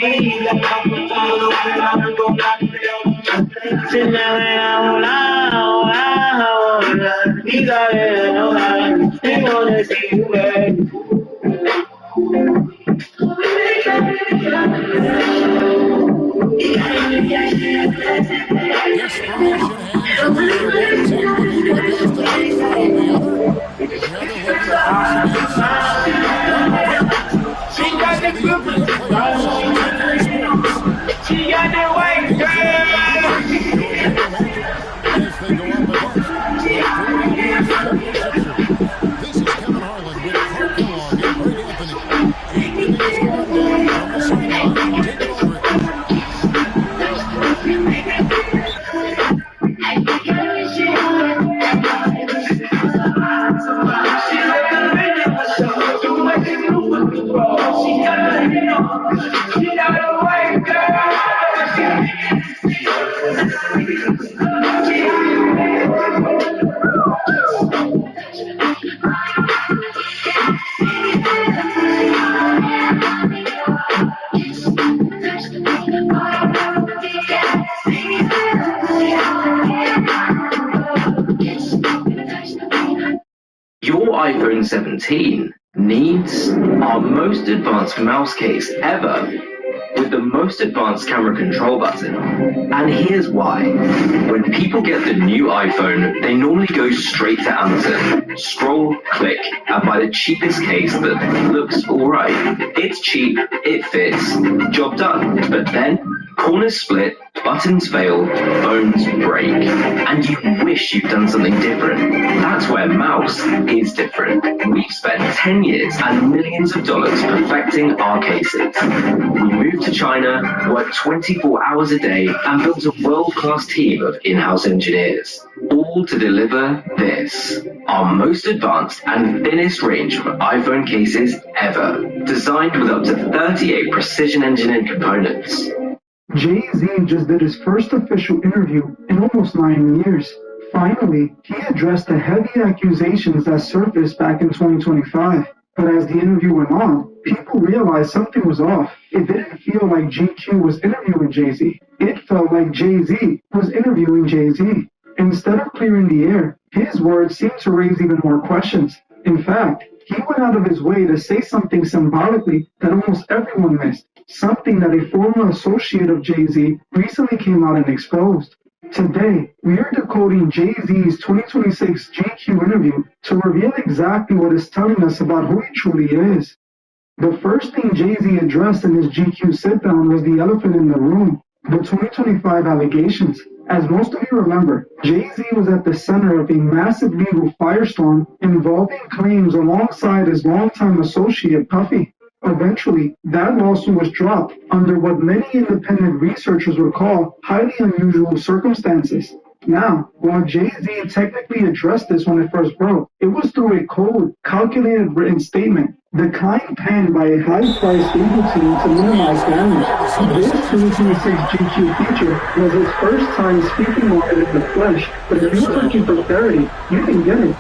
Desperation has neither one team looking to advance to the next round. The other looking for some answers. One break. These are the NBA playoffs on TMac Sports. She got that white girl. As they go up against the 40-year championship series. This is Kevin Harlan with Clark Kellogg and Greg Anthony. 8 minutes to run down from the sideline. Take it over. Your iPhone 17 needs our most advanced mouse case ever, with the most advanced camera control button. And here's why. When people get the new iPhone, they normally go straight to Amazon, scroll, click, and buy the cheapest case that looks alright. It's cheap, it fits, job done. But then, corners split, buttons fail, phones break, and you wish you'd done something different. That's where Mouse is different. We've spent 10 years and millions of dollars perfecting our cases. We moved to China, worked 24 hours a day, and built a world-class team of in-house engineers, all to deliver this, our most advanced and thinnest range of iPhone cases ever, designed with up to 38 precision-engineered components. Jay-Z just did his first official interview in almost 9 years. Finally, he addressed the heavy accusations that surfaced back in 2025. But as the interview went on, people realized something was off. It didn't feel like GQ was interviewing Jay-Z. It felt like Jay-Z was interviewing Jay-Z. Instead of clearing the air, his words seemed to raise even more questions. In fact, he went out of his way to say something symbolically that almost everyone missed. Something that a former associate of Jay-Z recently came out and exposed. Today, we are decoding Jay-Z's 2026 GQ interview to reveal exactly what is telling us about who he truly is. The first thing Jay-Z addressed in his GQ sit-down was the elephant in the room, the 2025 allegations. As most of you remember, Jay-Z was at the center of a massive legal firestorm involving claims alongside his longtime associate Puffy. Eventually, that lawsuit was dropped under what many independent researchers would call highly unusual circumstances. Now, while Jay-Z technically addressed this when it first broke, it was through a cold, calculated written statement, the kind penned by a high-priced legal team to minimize damage. This 2026 GQ feature was his first time speaking on it in the flesh, but if you're looking for clarity, you can get it.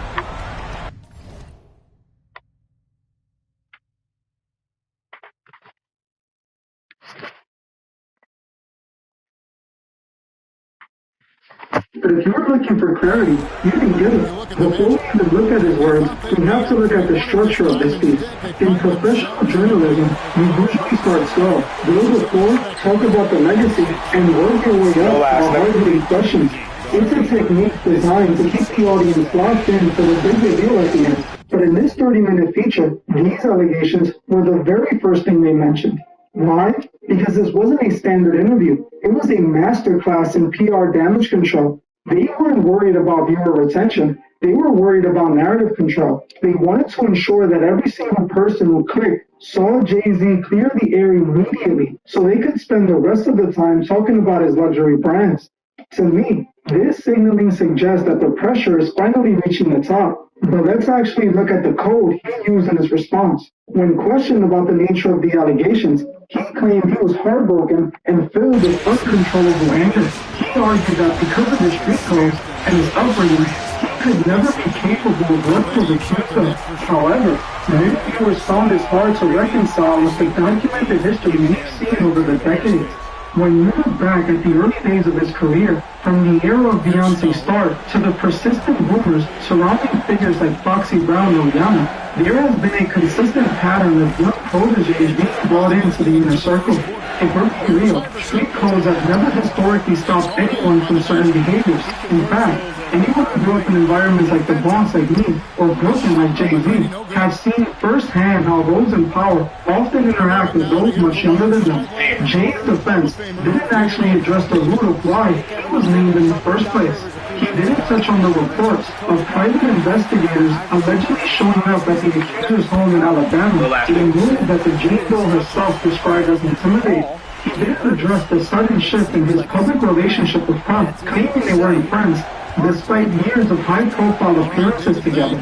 But if you're looking for clarity, you can get it. Before we even look at his words, we have to look at the structure of this piece. In professional journalism, you usually start slow, build rapport, talk about the legacy, and work your way up while hard-hitting questions. It's a technique designed to keep the audience locked in for the big reveal at the end. But in this 30-minute feature, these allegations were the very first thing they mentioned. Why? Because this wasn't a standard interview. It was a masterclass in PR damage control. They weren't worried about viewer retention. They were worried about narrative control. They wanted to ensure that every single person who clicked saw Jay-Z clear the air immediately so they could spend the rest of the time talking about his luxury brands. To me, this signaling suggests that the pressure is finally reaching the top. But let's actually look at the code he used in his response. When questioned about the nature of the allegations, he claimed he was heartbroken and filled with uncontrollable anger. He argued that because of his street clothes and his upbringing, he could never be capable of what he was accused of. However, the interviewers found this hard to reconcile with the documented history we've seen over the decades. When you look back at the early days of his career, from the era of Beyonce's start to the persistent rumors surrounding figures like Foxy Brown or Rihanna, there has been a consistent pattern of young proteges being brought into the inner circle. If we're being real, street codes have never historically stopped anyone from certain behaviors. In fact, anyone who grew up in environments like the Bronx like me, or Brooklyn like Jay-Z, have seen firsthand how those in power often interact with those much younger than them. Jay's defense didn't actually address the root of why he was named in the first place. He didn't touch on the reports of private investigators allegedly showing up at the accuser's home in Alabama in a move that the J. Bill herself described as intimidating. He didn't address the sudden shift in his public relationship with Trump, claiming they weren't friends, despite years of high-profile appearances together.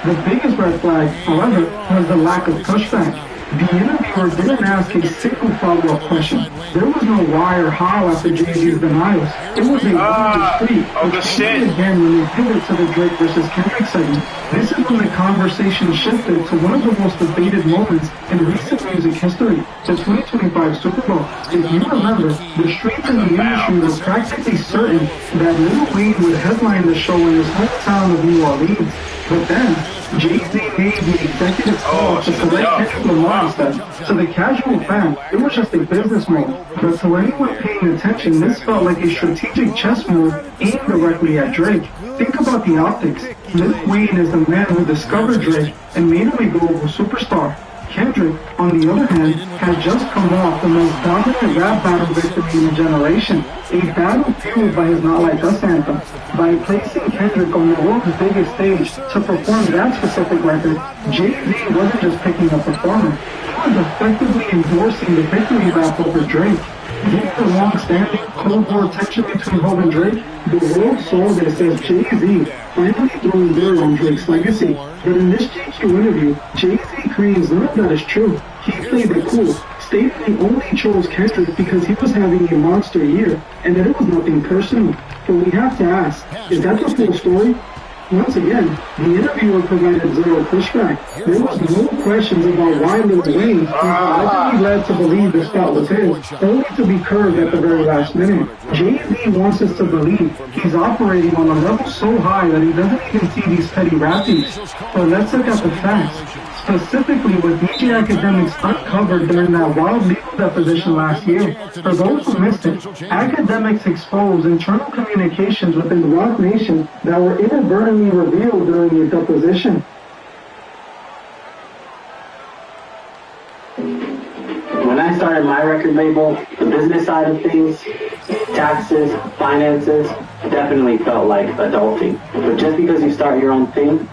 The biggest red flag, however, was the lack of pushback. The interviewer didn't ask a single follow-up question. There was no why or how after Jay-Z's denials. It was a one-way street, which came again when they pivoted to the Drake versus Kendrick segment. This is when the conversation shifted to one of the most debated moments in recent music history, the 2025 Super Bowl. If you remember, the streets in the industry were practically certain that Lil Wayne would headline the show in his hometown of New Orleans. But then, Jay-Z made the executive call to select Kendrick Lamar instead. To the casual fan, it was just a business move. But to anyone paying attention, this felt like a strategic chess move aimed directly at Drake. Think about the optics. Lil Wayne is the man who discovered Drake and made him a global superstar. Kendrick, on the other hand, has just come off the most dominant rap battle victory in a generation, a battle fueled by his Not Like Us anthem. By placing Kendrick on the world's biggest stage to perform that specific record, Jay-Z wasn't just picking a performer, he was effectively endorsing the victory lap over Drake. Given the long-standing Cold War tension between Hov and Drake, the world saw this as Jay-Z finally throwing dirt on Drake's legacy. But in this GQ interview, Jay-Z claims none of that is true. He played it cool, stating he only chose Kendrick because he was having a monster year, and that it was nothing personal. But we have to ask, is that the full story? Once again, the interviewer provided zero pushback. There was no questions about why Lil Wayne was led to believe this thought was his, only to be curved at the very last minute. Jay-Z wants us to believe he's operating on a level so high that he doesn't even see these petty rap beefs. But let's look at the facts. Specifically what DJ Academics uncovered during that wild legal deposition last year. For those who missed it, Academics exposed internal communications within the Rock Nation that were inadvertently revealed during the deposition. When I started my record label, the business side of things, taxes, finances, definitely felt like adulting. But just because you start your own thing,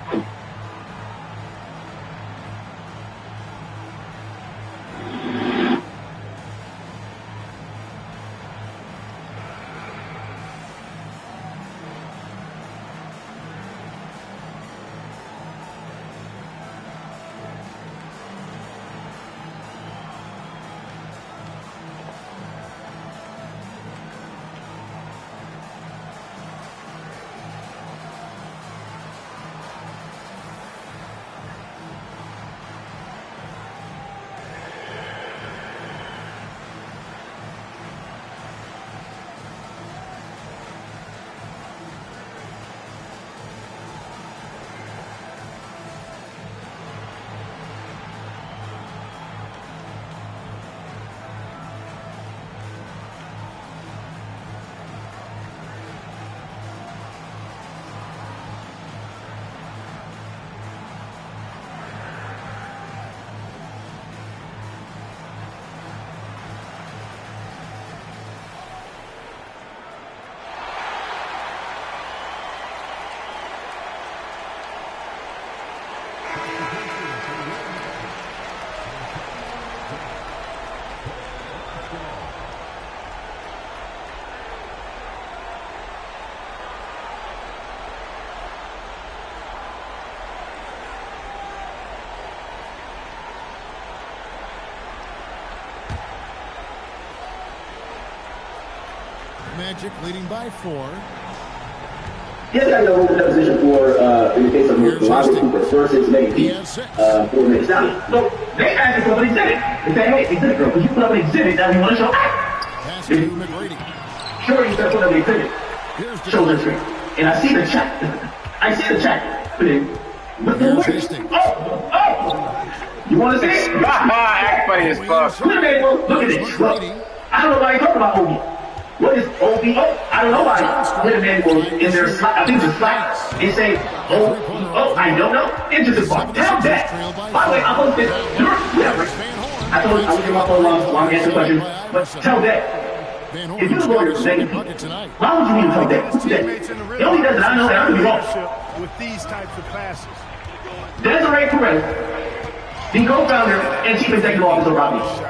Magic leading by 4. He has got to hold the position for, in the case of Milwaukee Cooper versus maybe for the next time. So they asked him for an exhibit. They said, hey, exhibit girl, could you put up an exhibit that we want to show? Sure, you said put up an exhibit. Show the screen. And I see the chat. I see the chat. Put in. Oh! You want to see it? Act funny as fuck. Look at this. Look. I don't know why you talking about OB. What is OBO? I don't know why. Little man will in their Slack. I think it's Slack. They say OBO. I don't know. Interesting part. Tell that. By the way, I posted. Whatever. I told you I would give my phone while I'm answering questions. But tell that. If you're a lawyer, then why would you need to tell that? Who's that? It only does it. I know that. I could be wrong. With these types of passes. Desiree Perez, the co-founder and chief executive officer of Rock Nation.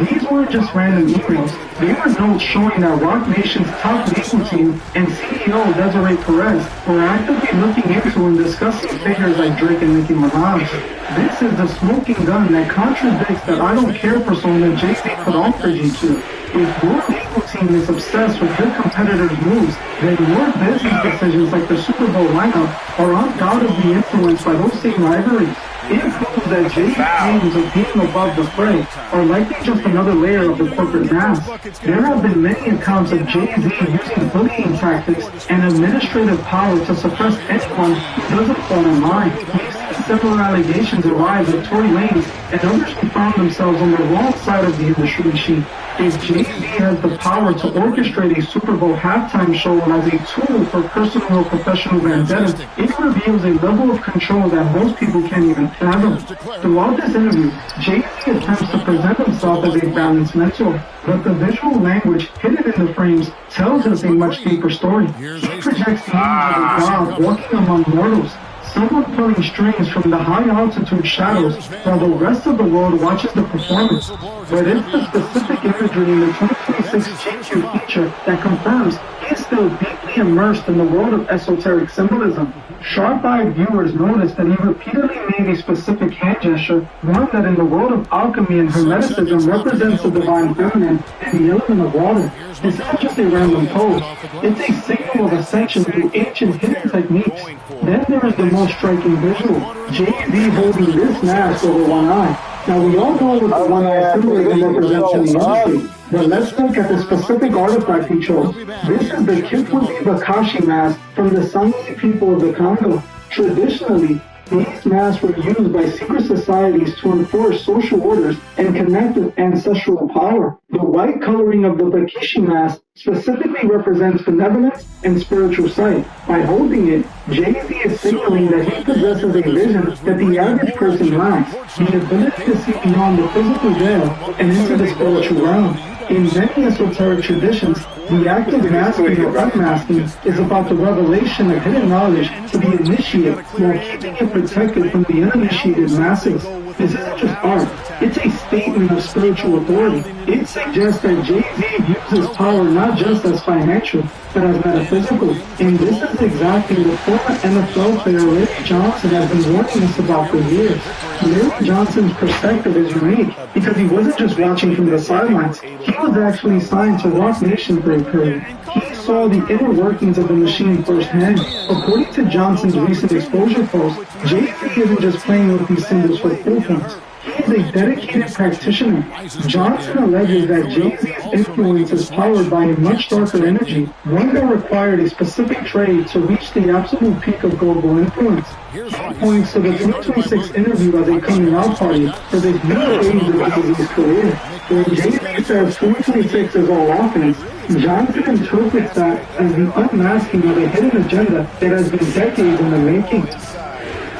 These weren't just random emails. They were notes showing that Rock Nation's top legal team and CEO Desiree Perez were actively looking into and discussing figures like Drake and Nicki Minaj. This is the smoking gun that contradicts that I don't care persona Jay-Z put on for G2. If your legal team is obsessed with your competitors' moves, then your business decisions like the Super Bowl lineup are undoubtedly influenced by those same rivalries. It proves that Jay-Z's claims of being above the fray are likely just another layer of the corporate mask. There have been many accounts of Jay-Z using bullying tactics and administrative power to suppress anyone who doesn't fall in line. We've seen several allegations arise with Tory Lanez and others who found themselves on the wrong side of the industry sheet. If Jay-Z has the power to orchestrate a Super Bowl halftime show as a tool for personal or professional vendetta, it reveals a level of control that most people can't even fathom. Throughout this interview, Jay-Z attempts to present himself as a balanced mentor, but the visual language hidden in the frames tells us a much deeper story. He projects the image of a god walking among mortals, someone pulling strings from the high-altitude shadows while the rest of the world watches the performance. But it's the specific imagery in the 2026 GQ feature that confirms he is still deeply immersed in the world of esoteric symbolism. Sharp-eyed viewers notice that he repeatedly made a specific hand gesture, one that in the world of alchemy and hermeticism represents the divine feminine and the element of water. This isn't just a random pose. It's a signal of ascension through ancient hidden techniques. Then there is the most striking visual, Jay-Z holding this mask over one eye. Now we all know what the one eye symbolism represents in the industry, but let's look at the specific artifact he chose. This is the Kipwezi Bakashi mask from the Sami people of the Congo. Traditionally, these masks were used by secret societies to enforce social orders and connect with ancestral power. The white coloring of the Bakishi mask specifically represents benevolence and spiritual sight. By holding it, Jay-Z is signaling that he possesses a vision that the average person lacks, the ability to see beyond the physical veil and into the spiritual realm. In many esoteric traditions, the act of masking or unmasking is about the revelation of hidden knowledge to the initiate while keeping it protected from the uninitiated masses. This isn't just art, it's a statement of spiritual authority. It suggests that Jay-Z uses power not just as financial, but as metaphysical. And this is exactly what former NFL player Larry Johnson has been warning us about for years. Larry Johnson's perspective is unique because he wasn't just watching from the sidelines. He was actually signed to Rock Nation for a period. He saw the inner workings of the machine firsthand. According to Johnson's recent exposure post, Jay-Z isn't just playing with these symbols for cool points. He is a dedicated practitioner. Johnson alleges that Jay-Z's influence is powered by a much darker energy, one that required a specific trade to reach the absolute peak of global influence. He points to the 2026 interview as a coming-out party for this new phase of Jay-Z's career. When Jay-Z says 2026 is all offense, Johnson interprets that as the unmasking of a hidden agenda that has been decades in the making.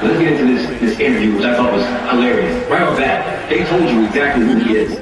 Let's get into this interview, which I thought was hilarious. Right off the bat, they told you exactly who he is.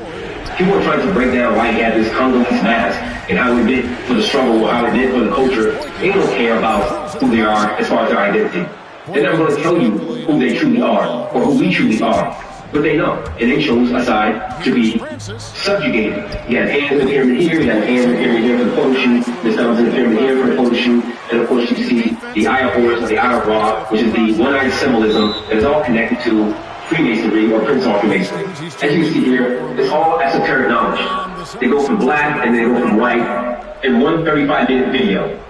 People were trying to break down why he had this Congolese mask and how it did for the struggle, how it did for the culture. They don't care about who they are as far as their identity. They're never going to tell you who they truly are or who we truly are. But they know, and they chose a side to be subjugated. You have hands in the pyramid here, you have hands in the pyramid here for the photo shoot, there's thumbs in the pyramid here for the photo shoot, and of course you see the Eye of Horus or the Eye of Ra, which is the one-eyed symbolism that is all connected to Freemasonry or Prince Freemasonry. As you can see here, it's all esoteric knowledge. They go from black and they go from white in one 35-minute video.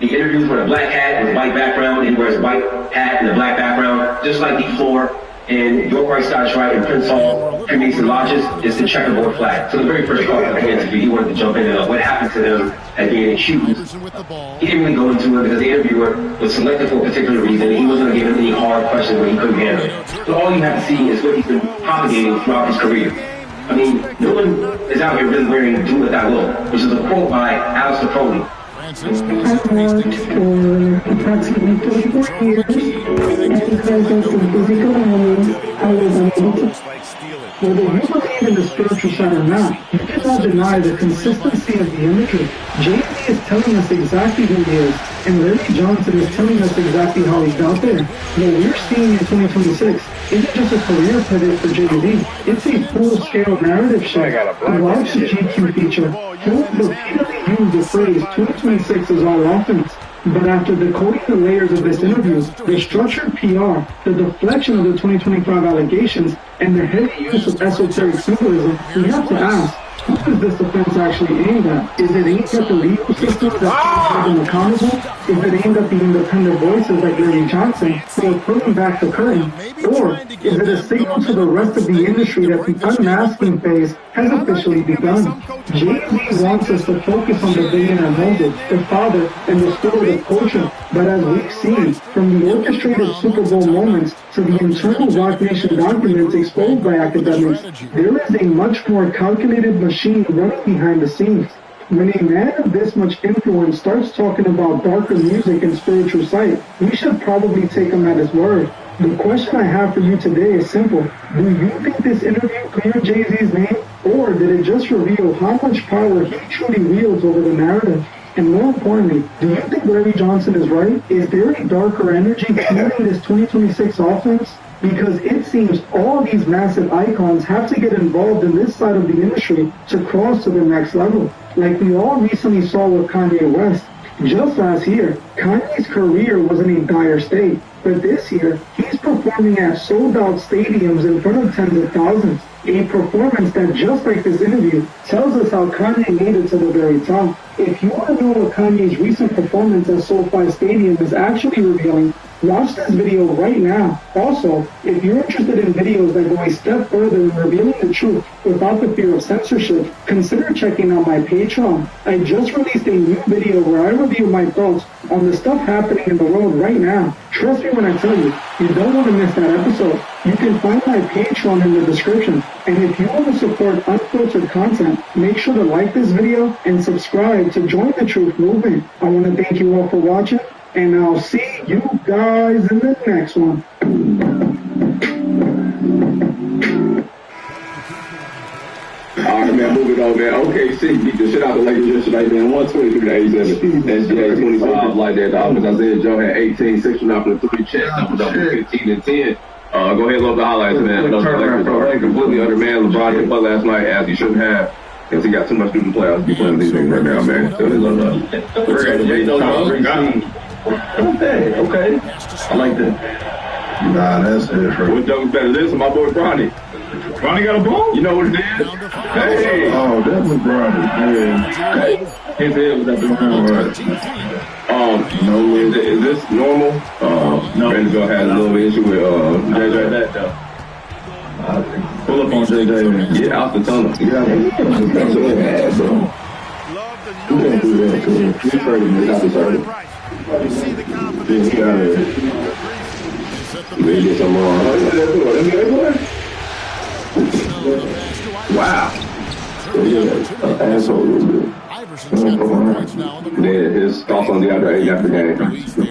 the interviews with a black hat and a white background, and he wears a white hat and a black background, just like D4 and York Rice Scottish Rite and Prince Hall, Freemason Lodges, is the checkerboard flag. So the very first part of the interview, he wanted to jump into what happened to him as being accused. He didn't really go into it because the interviewer was selected for a particular reason, and he wasn't going to give him any hard questions where he couldn't handle it. So all you have to see is what he's been propagating throughout his career. I mean, no one is out here really wearing "Do What Thou Wilt," which is a quote by Alistair Crowley. I worked for approximately 34 years, and because of some physical illness, I was unable to. Whether you believe in the spiritual side or not, you cannot deny the consistency of the imagery. Jay-Z is telling us exactly who he is, and Larry Johnson is telling us exactly how he got there. What we're seeing in 2026 isn't just a career pivot for Jay-Z, it's a full-scale narrative shift. Watch the GQ feature. Hope repeatedly used the phrase 2026 is all offense. But after decoding the layers of this interview, the structured PR, the deflection of the 2025 allegations, and the heavy use of esoteric symbolism, we have to ask, who is this offense actually aimed at? Is it aimed at the legal system that's holding them accountable? Is it aimed at the independent voices like Larry Johnson who are pulling back the curtain? Or is it a signal to the rest of the industry that the unmasking phase has officially begun? Jay-Z wants us to focus on the billionaire mogul, the father, and the story of culture. But as we've seen, from the orchestrated Super Bowl moments to the internal Rock Nation documents exposed by academics, there is a much more calculated machine running behind the scenes. When a man of this much influence starts talking about darker music and spiritual sight, we should probably take him at his word. The question I have for you today is simple. Do you think this interview cleared Jay-Z's name, or did it just reveal how much power he truly wields over the narrative? And more importantly, do you think Larry Johnson is right? Is there a darker energy fueling this 2026 offense? Because it seems all these massive icons have to get involved in this side of the industry to cross to the next level. Like we all recently saw with Kanye West. Just last year, Kanye's career was in a dire state. But this year, he's performing at sold-out stadiums in front of tens of thousands. A performance that, just like this interview, tells us how Kanye made it to the very top. If you want to know what Kanye's recent performance at SoFi Stadium is actually revealing, watch this video right now. Also, if you're interested in videos that go a step further in revealing the truth without the fear of censorship, consider checking out my Patreon. I just released a new video where I review my thoughts on the stuff happening in the world right now. Trust me when I tell you, you don't want to miss that episode. You can find my Patreon in the description. And if you want to support unfiltered content, make sure to like this video and subscribe to join the truth movement. I want to thank you all for watching, and I'll see you guys in the next one. All right, man, moving on, man. OKC beat the shit out of the Lakers yesterday, man. 123-87. SGA 25 like that. The offense, Isaiah Joe had 18, 6 from the 3 checks, doubled up 15 and 10. Go ahead and look the highlights, man. Those Lakers are completely undermanned. LeBron didn't play last night as he should have. Because he got too much to do in the playoffs. He's playing these niggas right now, man. So okay. I like that. Nah, that's different. What Doug's better than this? My boy Bronny. Bronny got a ball? You know what it is? Hey! Oh, that was Bronny. Yeah. His head was at the ground, right? No, is this normal? No. Vanderbilt had a little issue with JJ that though. Pull up on JJ. Yeah, out the tunnel. Yeah, that's so bad, bro. You can't do that to him. He's hurting me. He's hurting. He's got it. They get some wrong. Wow. Yeah, asshole a little bit. His thoughts on the other eight after game.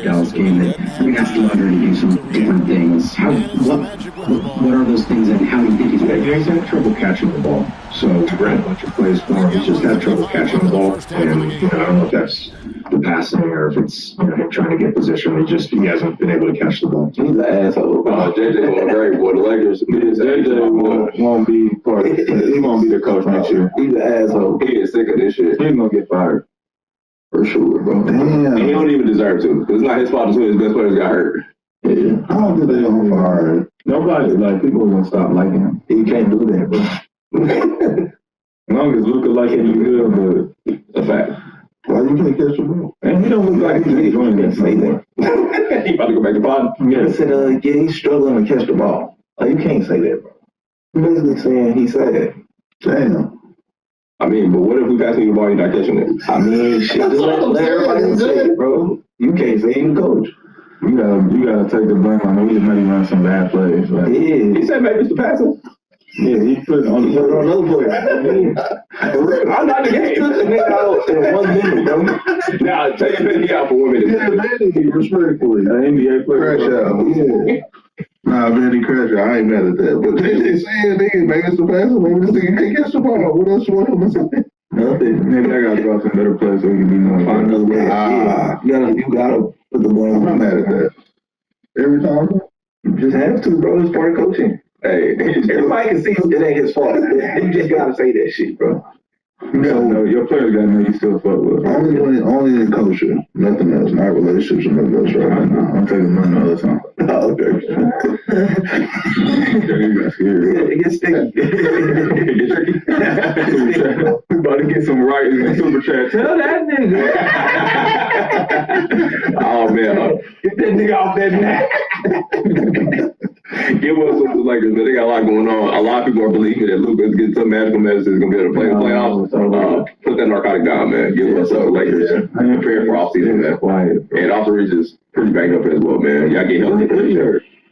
Dallas game that we asked Leonard to do some different things. What are those things and how do you think he's Yeah, he's had trouble catching the ball. So we ran a bunch of plays for him. He's just had trouble catching the ball. And, I don't know if that's the passing or if it's, him trying to get position. He hasn't been able to catch the ball. He's an asshole. JJ going great, boy. The Lakers. JJ won't be part of it. He won't be the coach next year. He's an asshole. He is sick of this shit. He's going to get fired. For sure, bro. Damn. And he don't even deserve to. It's not his fault. It's when his best players got hurt. Yeah. I don't think they don't fire. Nobody, people are going to stop liking him. He can't do that, bro. As long as Luka like him, you good, but a fact. Well, Why you can't catch the ball? And he don't look like he's enjoying that say that. He about to go back to pod. Yeah, said, yeah, he's struggling to catch the ball. Like, you can't say that, bro. You're basically saying he said that. Damn. I mean, but what if we passing you the ball, you're not catching it? I mean, shit, just let everybody say it, bro. You can't say you coach. You gotta take the blame on him. We just maybe run some bad plays. Like, yeah. He said maybe it's the passing. Yeah, he put on another player. I'm not the game. Took the nigga out in 1 minute, bro. Nah, take it out for 1 minute. Yeah, Vandy, respectfully. An NBA player. Crash out. Yeah. Nah, Vandy crash out. I ain't mad at that. But they saying nigga, maybe it's the passer. Maybe this nigga can't catch the ball. What else you want him to say? Nothing. Maybe I gotta drop some better plays so we can be more. Find another way. You gotta put the blame. I'm not mad at that. Every time. You just have to, bro. It's part of coaching. Hey, everybody can see it ain't his fault. You just gotta say that shit, bro. No, your players gotta know you still fuck with. Only in culture, nothing else, not relationships or nothing else right now. I'm taking money all the time. Oh, okay. You got scared. It gets sticky. We about to get some writers in super chat. Tell that nigga. Oh man, get that nigga off that neck. Give us some Lakers, man. They got a lot going on. A lot of people are believing that Luka's getting some magical medicine is going to be able to play in the playoffs. Put that narcotic down, man. Give us some Lakers. Prepare for offseason, man. Quiet. And also, Reach is pretty banged up as well, man. Y'all get healthy.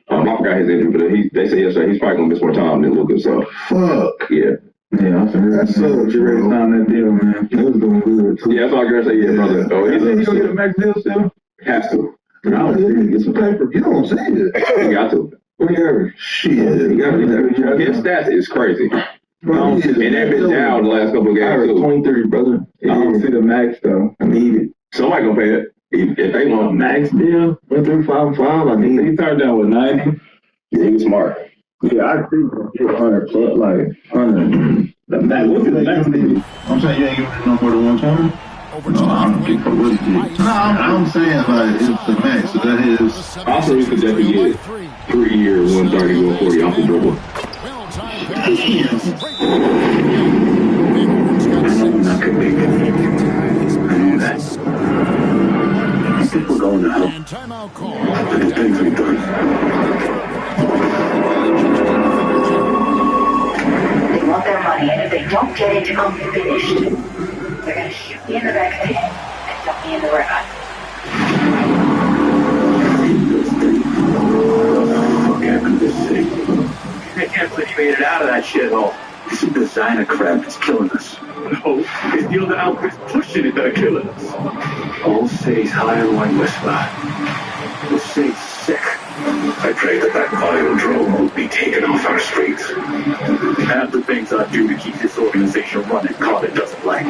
I forgot his injury, but they said yesterday he's probably going to miss more time than Luka. So, fuck. Yeah. Yeah, I'm sorry. That's so you ready to sign that deal, man. It was doing good, too. Yeah, that's all I'm going to say, yeah, brother. Oh, you think he's going to get a max deal still? Has to. I don't see get some paper. You don't see it. You got to. What you shit. You got to do that. His stats is crazy. Bro, and they've been down the last couple of games, too. 23, brother. I don't see the max, though. I need it. Somebody going to pay it. If they want max deal, 1.35, I need it. He turned down with 90. Yeah, he's smart. Yeah, I think he'll get 100 plus, like 100. The max, what's the max deal? I'm saying you ain't giving no more than 120? No, I don't get what it is. No, I'm saying like it's the max. So that is. Also, you could definitely get 3 years, 130, 140 off the dribble. I'm not gonna make it. I knew that. I think we're going to help. But it's things we've done. They want their money, and if they don't get it, I'm finished. They're gonna shoot me in the back of the head and dump me in the river. What happened to this thing? I can't believe you made it out of that shithole. It's a designer crap that's killing us. No, it's the other outfits pushing it that are killing us. All cities high and one whisper. The city's sick. I pray that vile drone will be taken off our streets. Half the things I do to keep this organization running, Carter doesn't like.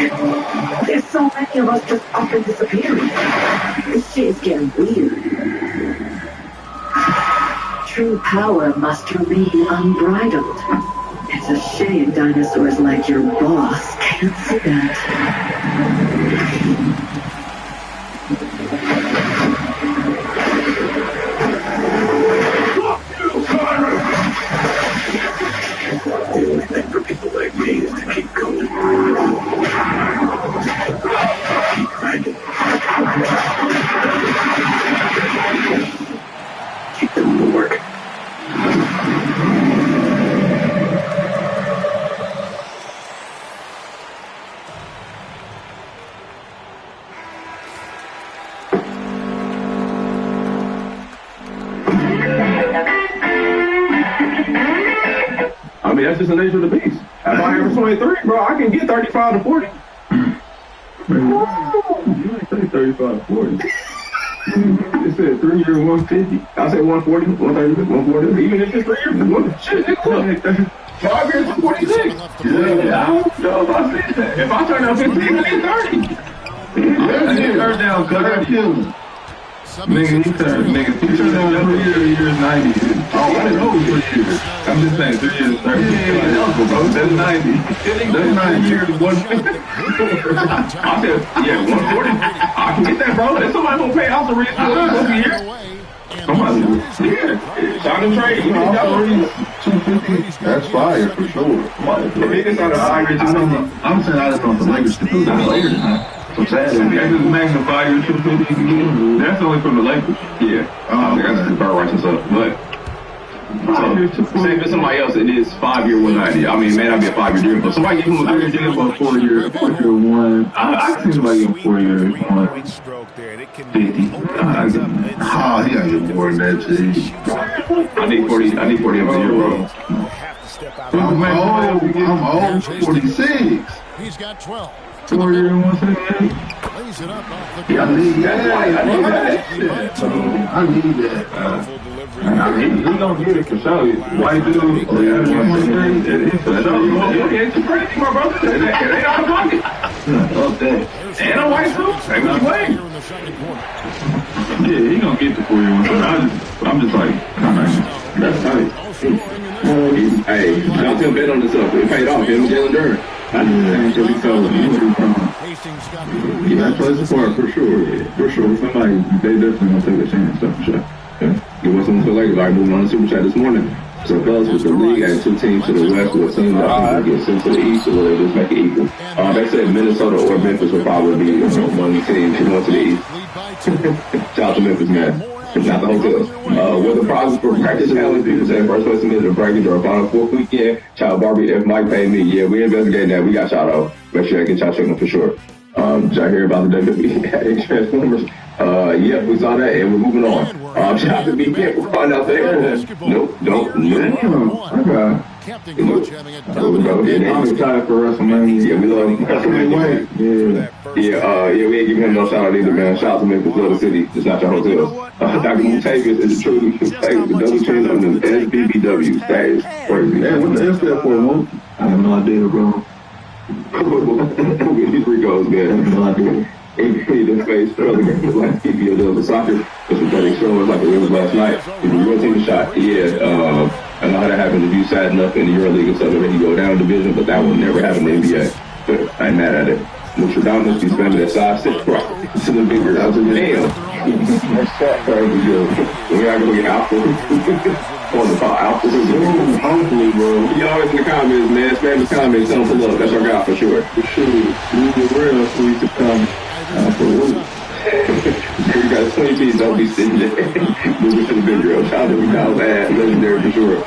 There's so many of us just up and disappearing. This shit is getting weird. True power must remain unbridled. It's a shame dinosaurs like your boss can't see that. The only thing for people like me is to keep going. Keep grinding. Keep doing the work. I mean, that's just the nature of the beast. If I average 23, bro, I can get 35 to 40. You ain't say 35 to 40. It said 3 years, 150. I said 140, 130, 140. Even if it's 3 years, shit, it's cool. 5 years, 46. Yeah, I don't know if I said that. If I turn out 15, I need 30. Third down, cut him. Nigga, he turned down 3 years, 90. Oh, I didn't know it was 3 years. I'm just saying 3 years, 30. That's 90. That's 9 years, 150. I said, yeah, 140. I can get that, bro. If somebody gonna pay out the rent for a year, somebody, yeah. Sign and trade. You know, 250. That's fire for sure. The biggest out of the Irish, I'm saying I just want the Lakers to do that. That's just magnifier 250. That's only from the Lakers. Yeah. I got the bird rights and stuff. But say if it's somebody else, it is 5-year 190. I mean, it may not be a 5-year deal, but somebody give him a 3-year deal for a 4-year 1. I can see somebody give him 4-year 150. Oh, he gotta get more than that, G. I need 40 every year, bro. I'm old, 46. He's got 12. 4-year 178. Yeah, I need that. I need that. I mean, he gonna get it for sure. White dude, it's for sure. It's crazy, my brother. They out of pocket. And a white dude. Hey, what you waiting? Yeah, he gonna get the 4-year 1. I'm just like, that's tight. Hey, shout to bet on this stuff. It paid off. Him and Jalen Durant. Yeah, play support for sure. For sure. Somebody, they definitely gonna take a chance, for sure. It wasn't until like moving on the super chat this morning. So fellas, with the league and 2 teams to the west, with a team that will get sent to the east, or will they just make it equal? They said Minnesota or Memphis will probably be one of the teams going to the east. Shout out to Memphis, man. Not the hotels. With the prizes for practice challenge, people say first place submitted a bracket or a final 4th weekend. Child Barbie, if Mike paid me, yeah, we investigating that. We got y'all though. Make sure I get y'all checking for sure. Did y'all hear about the WWE Transformers? Yep, we saw that and we're moving on. Shout out to BK for calling out there. Nope. I'm excited for WrestleMania. Yeah, we love him. Yeah, we ain't giving him no shout out either, man. Shout out to Memphis, love the city. It's not your hotels. Dr. Mutavius is truly the double chin on the SBBW. That is crazy. Man, what the S stand for, Mo? I have no idea, bro. These three goals, man. I have no idea. This face earlier, like PPO does with soccer. It's pathetic show. It's like it was last night. If you really take a shot, yeah. I know how that happens if you sat enough in the EuroLeague and stuff, and then you go down division, but that would never happen in the NBA. But I ain't mad at it. Notre Dame must be spending that 5-6 bro. It's in the bigger. Damn. Crazy good. We gotta go get Alpha. On the call, Alpha. Hopefully, bro. Y'all in the comments, man. Spam the comments. Don't pull up. That's our guy for sure. For sure. We get real so we can come. You got 20 piece, don't be sitting there. Moving to the big girl. Shout out to me, Kyle. Legendary for sure.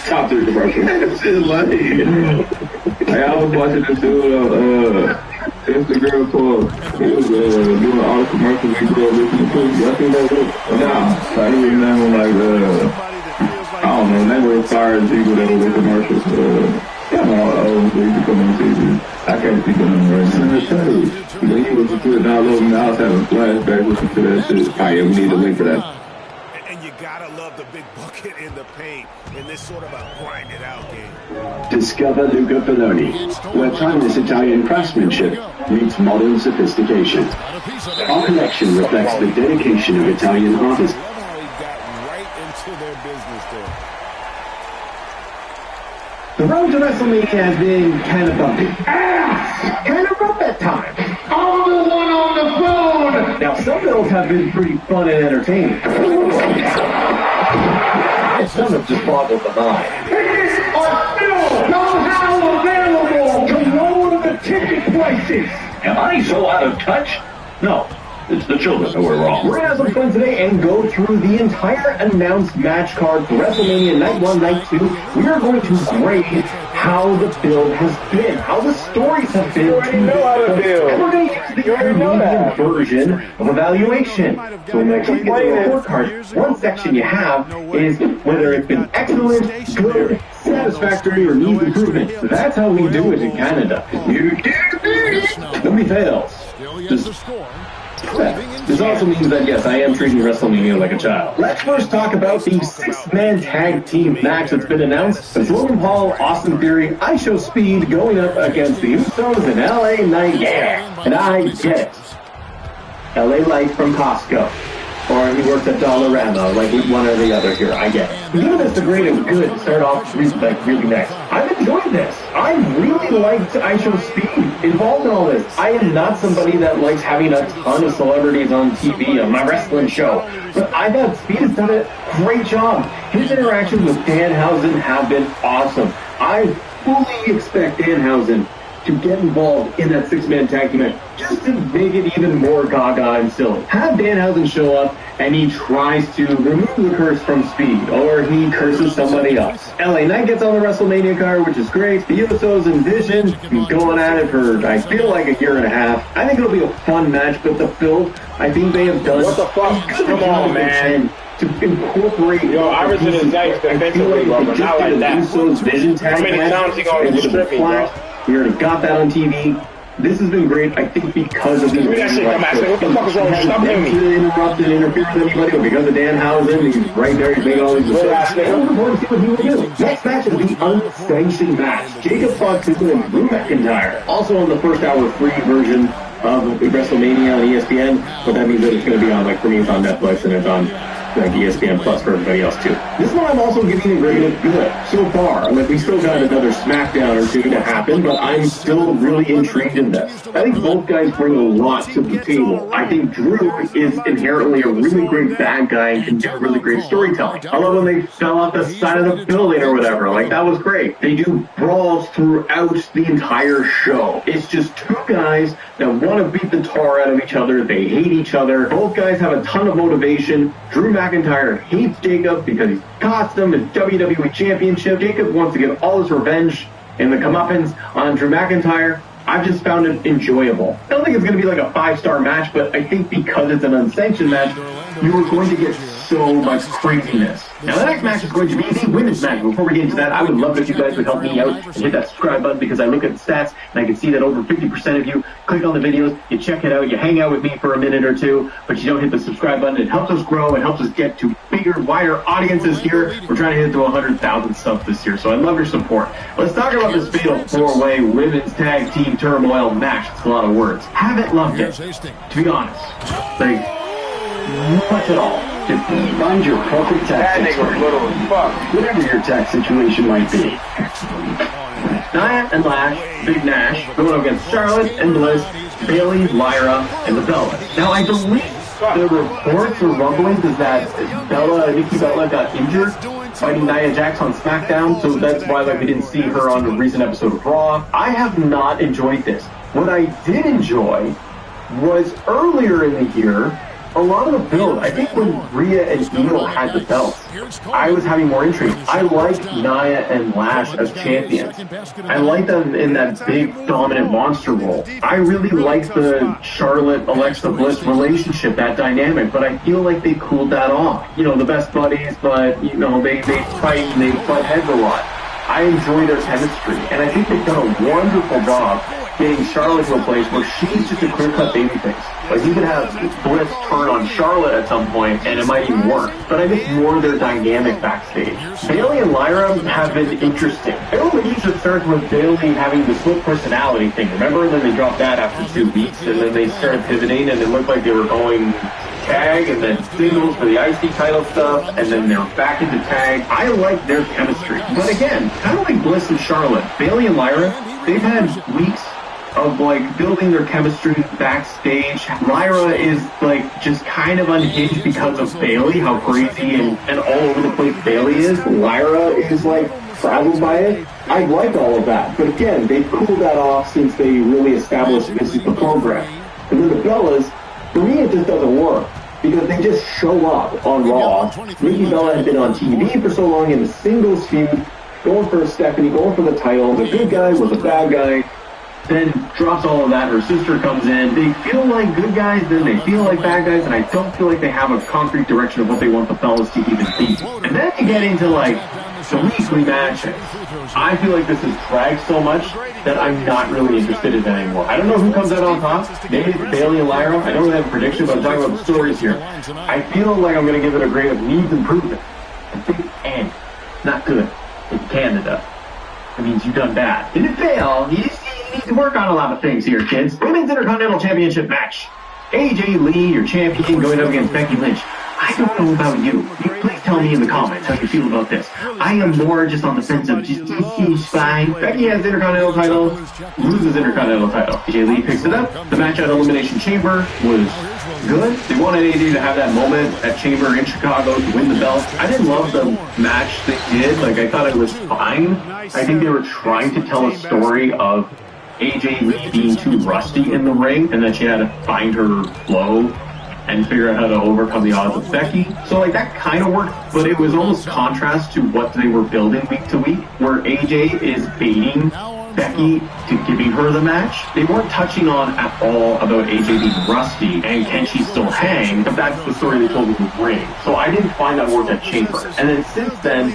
Top 3 commercial. Hey, I was watching this dude Instagram called. He was doing all the commercials we grew up listening to. Y'all seen that dude? Nah. Like, he was naming like, I don't know, they were firing people that were with commercials. Yeah, no, they used to come on TV. I can't think of them right now. When he was putting all over the house, having flashbacks, listening to that shit. Alright, yeah, we need a link for that. And you gotta love the big bucket in the paint in this sort of a grind it out game. Discover Luca Belloni, where timeless Italian craftsmanship meets modern sophistication. Our collection reflects the dedication of Italian artists. The road to WrestleMania has been kind of bumpy. Kind of rough at times. I'm the one on the phone! Now, some builds have been pretty fun and entertaining. Some have just boggled the mind. Tickets are still somehow available to lower the ticket prices. Am I so out of touch? No. It's the children who are wrong. We're going to have some fun today and go through the entire announced match card for WrestleMania Night 1, Night 2. We are going to grade how the build has been, how the stories have been. You already know how to build. And we're going to use the Canadian version of evaluation. So when you click the report card, one section you have is whether it's been excellent, good, satisfactory, or needs improvement. So that's how we do it in Canada. You can't beat it. Nobody fails. This also means that, yes, I am treating WrestleMania like a child. Let's first talk about the 6-man tag team match that's been announced. It's Logan Paul, Austin Theory, I Show Speed going up against the Usos and LA Knight. Yeah, and I get it. LA Light from Costco. Or he works at Dollarama, like one or the other here, I get it. Given this the grade is good to start off really next. I've enjoyed this. I really liked I Show Speed involved in all this. I am not somebody that likes having a ton of celebrities on TV on my wrestling show. But I thought Speed has done a great job. His interactions with Danhausen have been awesome. I fully expect Danhausen to get involved in that six-man tag team match just to make it even more gaga and silly. Have Danhausen show up and he tries to remove the curse from Speed, or he curses somebody else. LA Knight gets on the WrestleMania card, which is great. The Usos and Vision going at it for, I feel like, a year and a half. I think it'll be a fun match, but the build, I think they have done... What the fuck? Come on, man. To incorporate... Yo, Iverson is nice defensively, bro, but not like that. Usos Vision tag how many times he gonna strip me, bro? We already got that on TV. This has been great, I think, because of the... Give me that shit, come back. What the fuck is wrong? Stop hitting me. He hasn't interrupted and interfered with anybody, but because of Danhausen, he's right there, he's making all these mistakes. I'm looking forward to see what he will do. Next match is the unsanctioned match. Jacob Fox and Drew McIntyre. Also on the first hour free version of WrestleMania on ESPN, but that means that it's going to be on, like, for me, it's on Netflix, and it's on like ESPN Plus for everybody else too. This one I'm also giving a grade of good so far. Like, we still got another SmackDown or two to happen, but I'm still really intrigued in this. I think both guys bring a lot to the table. I think Drew is inherently a really great bad guy and can do really great storytelling. I love when they fell off the side of the building or whatever. Like, that was great. They do brawls throughout the entire show. It's just two guys that want to beat the tar out of each other. They hate each other. Both guys have a ton of motivation. Drew McIntyre hates Jacob because he cost him his WWE Championship. Jacob wants to get all his revenge and the comeuppance on Drew McIntyre. I've just found it enjoyable. I don't think it's going to be like a 5-star match, but I think because it's an unsanctioned match, you are going to get so much craziness. Now, the next match is going to be the women's match. Before we get into that, I would love if you guys would help me out and hit that subscribe button, because I look at the stats and I can see that over 50% of you click on the videos, you check it out, you hang out with me for a minute or two, but you don't hit the subscribe button. It helps us grow. It helps us get to bigger, wider audiences here. We're trying to hit to 100,000 subs this year, so I love your support. Let's talk about this fatal 4-way women's tag team turmoil match. It's a lot of words. Haven't loved it, to be honest. Like, much at all. Find your perfect tax expert. Whatever your tax situation might be. Nia and Lash, Big Nash, going up against Charlotte and Bliss, Bayley, Lyra, and the Bellas. Now, I believe the reports or rumblings is that Nikki Bella got injured fighting Nia Jax on SmackDown, so that's why we didn't see her on the recent episode of Raw. I have not enjoyed this. What I did enjoy was earlier in the year, a lot of the build. I think when Rhea and Io had the belts, I was having more intrigue. I liked Nia and Lash as champions. I liked them in that big, dominant monster role. I really liked the Charlotte-Alexa Bliss relationship, that dynamic, but I feel like they cooled that off. You know, the best buddies, but, you know, they fight and they butt heads a lot. I enjoy their chemistry, and I think they've done a wonderful job getting Charlotte to a place where she's just a clear-cut babyface. Like, you could have Bliss turn on Charlotte at some point, and it might even work. But I think more of their dynamic backstage. Bayley and Lyra have been interesting. Everyone usually starts with Bayley having the split personality thing. Remember? And then they dropped that after 2 weeks, and then they started pivoting, and it looked like they were going tag and then singles for the IC title stuff, and then they're back into tag. I like their chemistry. But again, kind of like Bliss and Charlotte, Bayley and Lyra, they've had weeks of like building their chemistry backstage. Lyra is like just kind of unhinged because of Bayley, how crazy and all over the place Bayley is. Lyra is like frazzled by it. I like all of that, but again, they've cooled that off since they really established this is the program. And then the Bellas, for me, it just doesn't work because they just show up on Raw. Nikki Bella had been on TV for so long in the singles feud, going for Stephanie, going for the title. The good guy was a bad guy. Then drops all of that. Her sister comes in. They feel like good guys, then they feel like bad guys, and I don't feel like they have a concrete direction of what they want the fellas to even be. And then you get into like the weekly matches. I feel like this has dragged so much that I'm not really interested in it anymore. I don't know who comes out on top. Maybe it's Bayley and Lyra. I don't really have a prediction, but I'm talking about the stories here. I feel like I'm going to give it a grade of needs improvement. And not good. In Canada, it means you've done bad. Did it fail? You need to work on a lot of things here, kids. Women's Intercontinental Championship match. AJ Lee, your champion, going up against Becky Lynch. I don't know about you. Please tell me in the comments how you feel about this. I am more just on the fence of just she's fine. Becky has the Intercontinental title, loses Intercontinental title. AJ Lee picks it up. The match at Elimination Chamber was good. They wanted AJ to have that moment at Chamber in Chicago to win the belt. I didn't love the match they did. Like, I thought it was fine. I think they were trying to tell a story of AJ Lee being too rusty in the ring, and then she had to find her flow and figure out how to overcome the odds of Becky. So like that kind of worked, but it was almost contrast to what they were building week to week, where AJ is baiting Becky to giving her the match. They weren't touching on at all about AJ being rusty and can she still hang, but that's the story they told in the ring. So I didn't find that worked at Chamber. And then since then,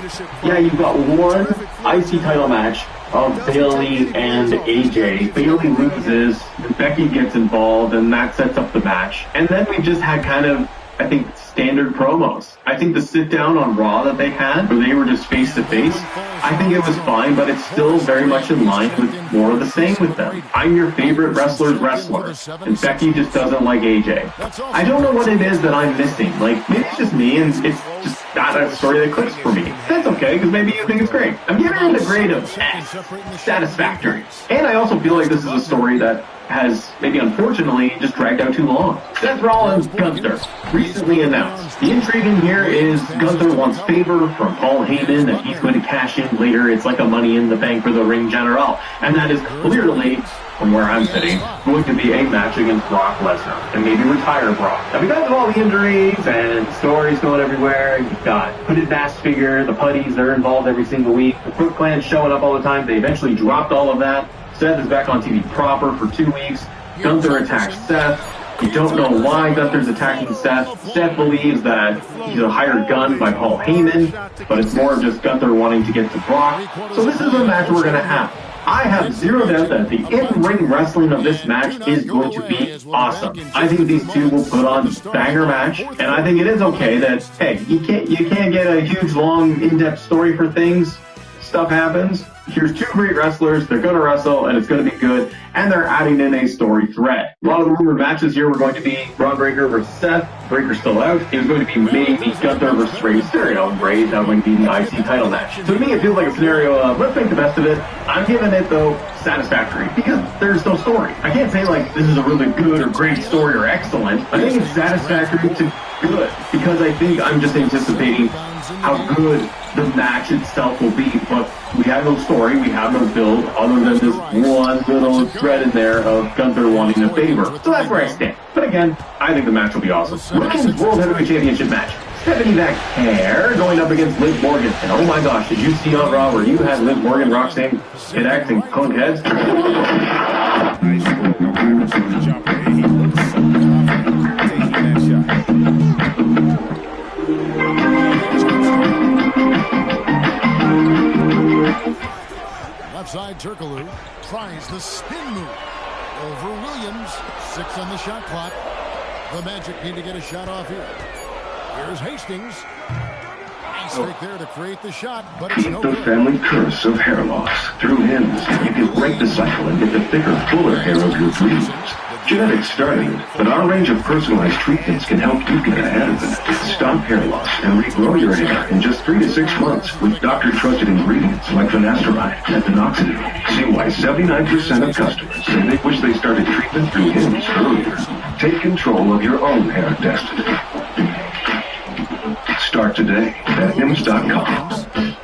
yeah, you've got one IC title match of Bayley and AJ. Bayley loses, Becky gets involved, and that sets up the match. And then we just had kind of, I think, standard promos. I think the sit down on Raw that they had, where they were just face to face, I think it was fine, but it's still very much in line with more of the same with them. I'm your favorite wrestler's wrestler, and Becky just doesn't like AJ. I don't know what it is that I'm missing. Like, maybe it's just me, and it's just not a story that clicks for me. That's okay, because maybe you think it's great. I'm giving it a grade of satisfactory. And I also feel like this is a story that has, maybe unfortunately, just dragged out too long. Seth Rollins, Gunther, recently announced. The intrigue in here is Gunther wants favor from Paul Heyman that he's going to cash in later. It's like a Money in the Bank for the Ring General. And that is clearly, from where I'm sitting, going to be a match against Brock Lesnar. And maybe retire Brock. Now, because of all the injuries and stories going everywhere, you've got Hooded Mask Figure, the Putties, they're involved every single week. The Foot Clan's showing up all the time. They eventually dropped all of that. Seth is back on TV proper for 2 weeks. Gunther attacks Seth. You don't know why Gunther's attacking Seth. Seth believes that he's a hired gun by Paul Heyman, but it's more of just Gunther wanting to get to Brock. So this is a match we're going to have. I have zero doubt that the in-ring wrestling of this match is going to be awesome. I think these two will put on a banger match, and I think it is okay that, hey, you can't get a huge, long, in-depth story for things. Stuff happens. Here's two great wrestlers, they're going to wrestle, and it's going to be good, and they're adding in a story thread. A lot of the rumored matches here were going to be Braun Breaker versus Seth. Breaker's still out. It was going to be maybe Gunther versus Rey Mysterio, and Rey's now going to be the IC title match. To me, it feels like a scenario of, let's make the best of it. I'm giving it, though, satisfactory, because there's no story. I can't say, like, this is a really good or great story or excellent. I think it's satisfactory to good, because I think I'm just anticipating how good the match itself will be, but we have no story, we have no build, other than this one little thread in there of Gunther wanting a favor. So that's where I stand. But again, I think the match will be awesome. Women's World Heavyweight Championship match. Stephanie McIntyre going up against Liv Morgan. And oh my gosh, did you see on Raw where you had Liv Morgan, Roxanne, Kid X, and Clone Heads? Left side, Turkaloo tries the spin move over Williams. 6 on the shot clock. The Magic need to get a shot off here. Here's Hastings. Nice right there to create the shot, but it's no good. The family curse of hair loss. Through Hims, you can break the cycle and get the thicker, fuller hair of your dreams. Genetics starting, but our range of personalized treatments can help you get ahead of it. Stop hair loss and regrow your hair in just 3 to 6 months with doctor-trusted ingredients like finasteride and minoxidil. See why 79% of customers say they wish they started treatment through Hims earlier. Take control of your own hair destiny. Start today at Hims.com.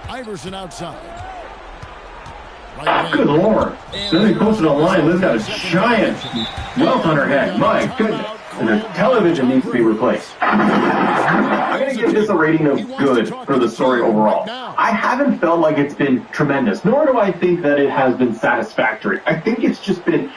Iverson outside. Good Lord. Then they posted online, Liv's got a giant welt on her head. My goodness. And the television needs to be replaced. I'm going to give this a rating of good for the story overall. I haven't felt like it's been tremendous, nor do I think that it has been satisfactory. I think it's been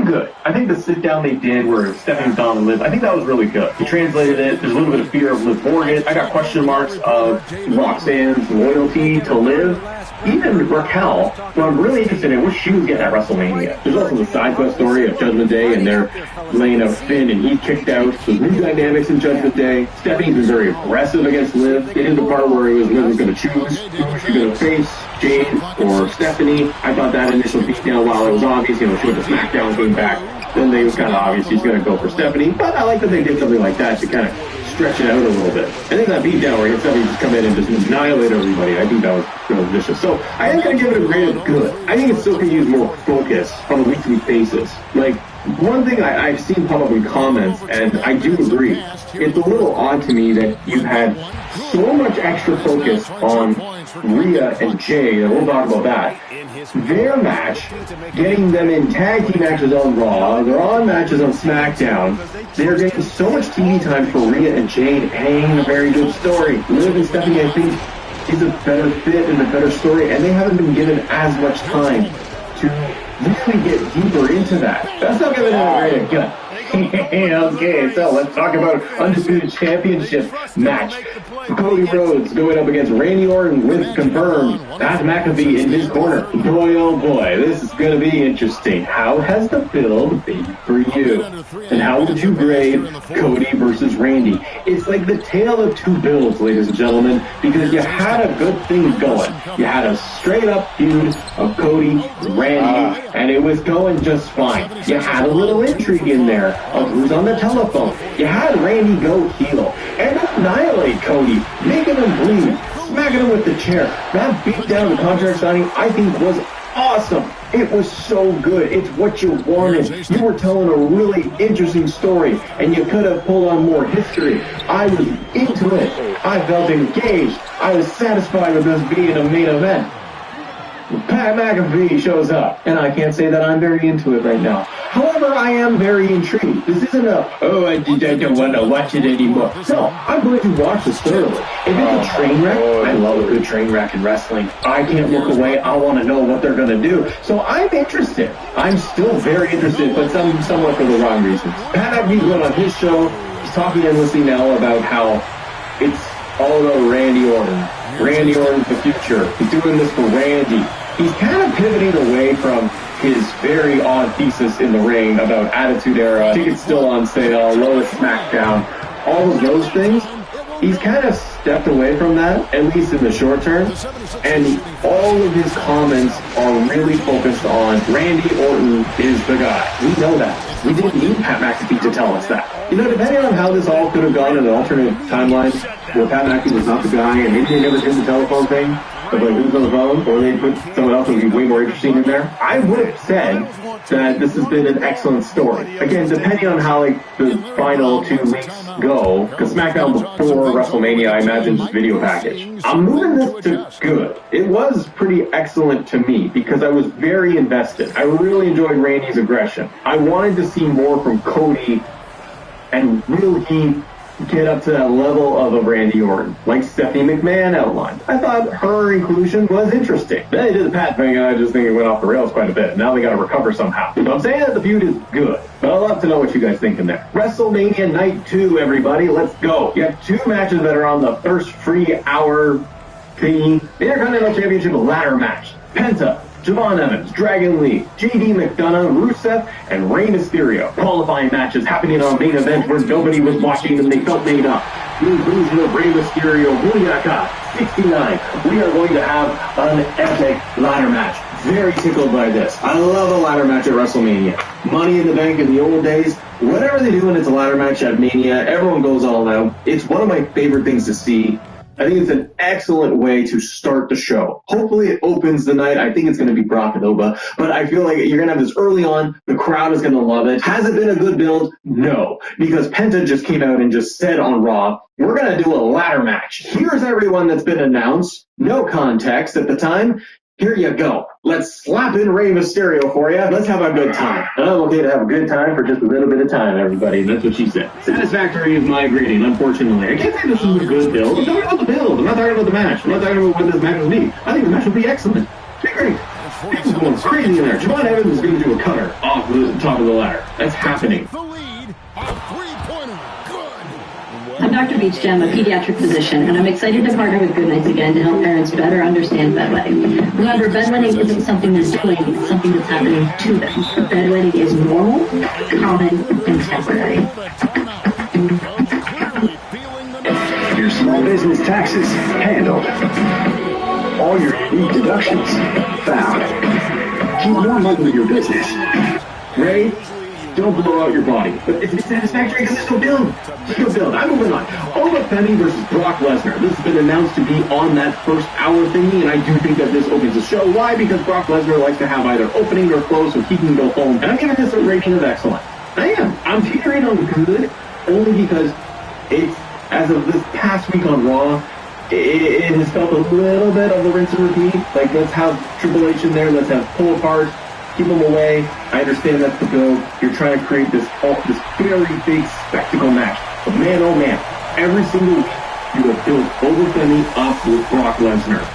good. I think the sit down they did where Stephanie's on and Liv, I think that was really good. He translated it. There's a little bit of fear of Liv Morgan. I got question marks of Roxanne's loyalty to Liv. Even Raquel, well, I'm really interested in what she was getting at WrestleMania. There's also the side quest story of Judgment Day, and they're laying out Finn, and he kicked out. So new dynamics in Judgment Day. Stephanie's been very aggressive against Liv. They did the part where Liv was going to choose who was she going to face, Jade or Stephanie. I thought that initial beatdown, while it was obvious, she went to SmackDown, came back. Then it was kind of obvious she's going to go for Stephanie. But I like that they did something like that to kind of stretch it out a little bit. I think that beatdown where Stephanie just come in and just annihilate everybody, I think that was vicious. So I am going to give it a grade of good. I think it still can use more focus on a week-to-week basis. Like, One thing I've seen pop up in comments, and I do agree, it's a little odd to me that you've had so much extra focus on Rhea and Jay, and we'll talk about that. Their match, getting them in tag team matches on Raw, they're on matches on SmackDown. They're getting so much TV time for Rhea and Jade, and a very good story. Liv and Stephanie, I think, is a better fit and a better story, and they haven't been given as much time to really get deeper into that. That's not giving them a great gut. Okay, so let's talk about Undisputed Championship match. Cody Rhodes going up against Randy Orton with confirmed Pat McAfee in his corner. Boy, oh boy, this is going to be interesting. How has the build been for you? And how would you grade Cody versus Randy? It's like the tale of two builds, ladies and gentlemen, because you had a good thing going. You had a straight-up feud of Cody, Randy, and it was going just fine. You had a little intrigue in there of who's on the telephone. You had Randy go heel and annihilate Cody, making him bleed, smacking him with the chair. That beat down the contract signing, I think, was awesome. It was so good. It's what you wanted. You were telling a really interesting story, and you could have pulled on more history. I was into it. I felt engaged. I was satisfied with this being a main event. Pat McAfee shows up, and I can't say that I'm very into it right now. However, I am very intrigued. This isn't I don't want to watch it anymore. No, I'm going to watch this thoroughly. If it's a train wreck, I love a good train wreck in wrestling. I can't look away. I want to know what they're going to do. So I'm interested. I'm still very interested, but somewhat for the wrong reasons. Pat McAfee went on his show. He's talking endlessly now about how it's all about Randy Orton. Randy Orton's the future. He's doing this for Randy. He's kind of pivoting away from his very odd thesis in the ring about Attitude Era, tickets still on sale, lowest SmackDown, all of those things. He's kind of stepped away from that, at least in the short term, and all of his comments are really focused on Randy Orton is the guy. We know that. We didn't need Pat McAfee to tell us that. You know, depending on how this all could have gone in an alternate timeline, where Pat McAfee was not the guy, and maybe they never did the telephone thing, of like who's on the phone, or they put someone else who would be way more interesting in there, I would have said that this has been an excellent story. Again, depending on how like the final 2 weeks go, because SmackDown before WrestleMania, I imagine, is video package. I'm moving this to good. It was pretty excellent to me because I was very invested. I really enjoyed Randy's aggression. I wanted to see more from Cody and really get up to that level of a Randy Orton, like Stephanie McMahon outlined. I thought her inclusion was interesting. Then they did the Pat thing, and I just think it went off the rails quite a bit. Now they got to recover somehow. So I'm saying that the feud is good, but I'd love to know what you guys think in there. WrestleMania Night 2, everybody. Let's go. You have 2 matches that are on the first free hour thingy. The Intercontinental Championship ladder match. Penta, Javon Evans, Dragon Lee, JD McDonough, Rusev, and Rey Mysterio. Qualifying matches happening on main event where nobody was watching and they felt made up. The inclusion of Rey Mysterio, Booyaka, 69. We are going to have an epic ladder match. Very tickled by this. I love a ladder match at WrestleMania. Money in the Bank in the old days. Whatever they do when it's a ladder match at Mania, everyone goes all out. It's one of my favorite things to see. I think it's an excellent way to start the show. Hopefully it opens the night. I think it's going to be Brock and Oba, but I feel like you're going to have this early on. The crowd is going to love it. Has it been a good build? No, because Penta just came out and just said on Raw, we're going to do a ladder match. Here's everyone that's been announced. No context at the time. Here you go. Let's slap in Rey Mysterio for you. Let's have a good time. And I'm okay to have a good time for just a little bit of time, everybody. That's what she said. Satisfactory is my greeting, unfortunately. I can't say this is a good build. I'm talking about the build. I'm not talking about the match. I'm not talking about what this match will be. I think the match will be excellent. It'll be great. People's going crazy in there. Javon Evans is going to do a cutter off the top of the ladder. That's happening. I'm Dr. Beachjam, a pediatric physician, and I'm excited to partner with Goodnights again to help parents better understand bedwetting. Remember, bedwetting isn't something they're doing, it's something that's happening to them. Bedwetting is normal, common, and temporary. Your small business taxes handled. All your unique deductions found. Keep more money with your business. Ray, Don't blow out your body. But it's satisfactory because there's no build. There's no build. I'm moving on. Femi versus Brock Lesnar. This has been announced to be on that first hour thingy, and I do think that this opens the show. Why? Because Brock Lesnar likes to have either opening or close so he can go home. And I'm giving this a rating of excellent. I am. I'm teetering on good only because it's, as of this past week on Raw, it has felt a little bit of the rinse and repeat. Like, let's have Triple H in there, let's have pull apart, keep them away. I understand that's the build. You're trying to create this very big spectacle match. But man, oh man, every single week you have built Femi up with Brock Lesnar.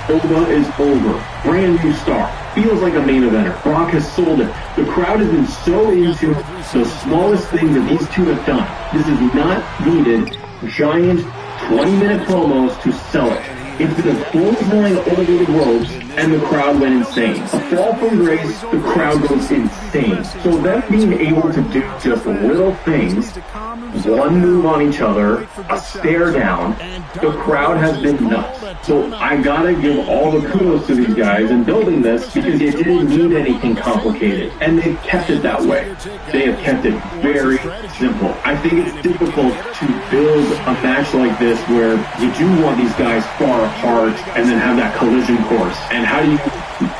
Oba is over. Brand new star. Feels like a main eventer. Brock has sold it. The crowd has been so into the smallest thing that these two have done. This is not needed giant 20-minute promos to sell it. It's been a clothesline over the ropes, and the crowd went insane. A fall from grace, the crowd goes insane. So them being able to do just little things, one move on each other, a stare down, the crowd has been nuts. So I gotta give all the kudos to these guys in building this because they didn't need anything complicated. And they've kept it that way. They have kept it very simple. I think it's difficult to build a match like this where you do want these guys far apart and then have that collision course. And how do you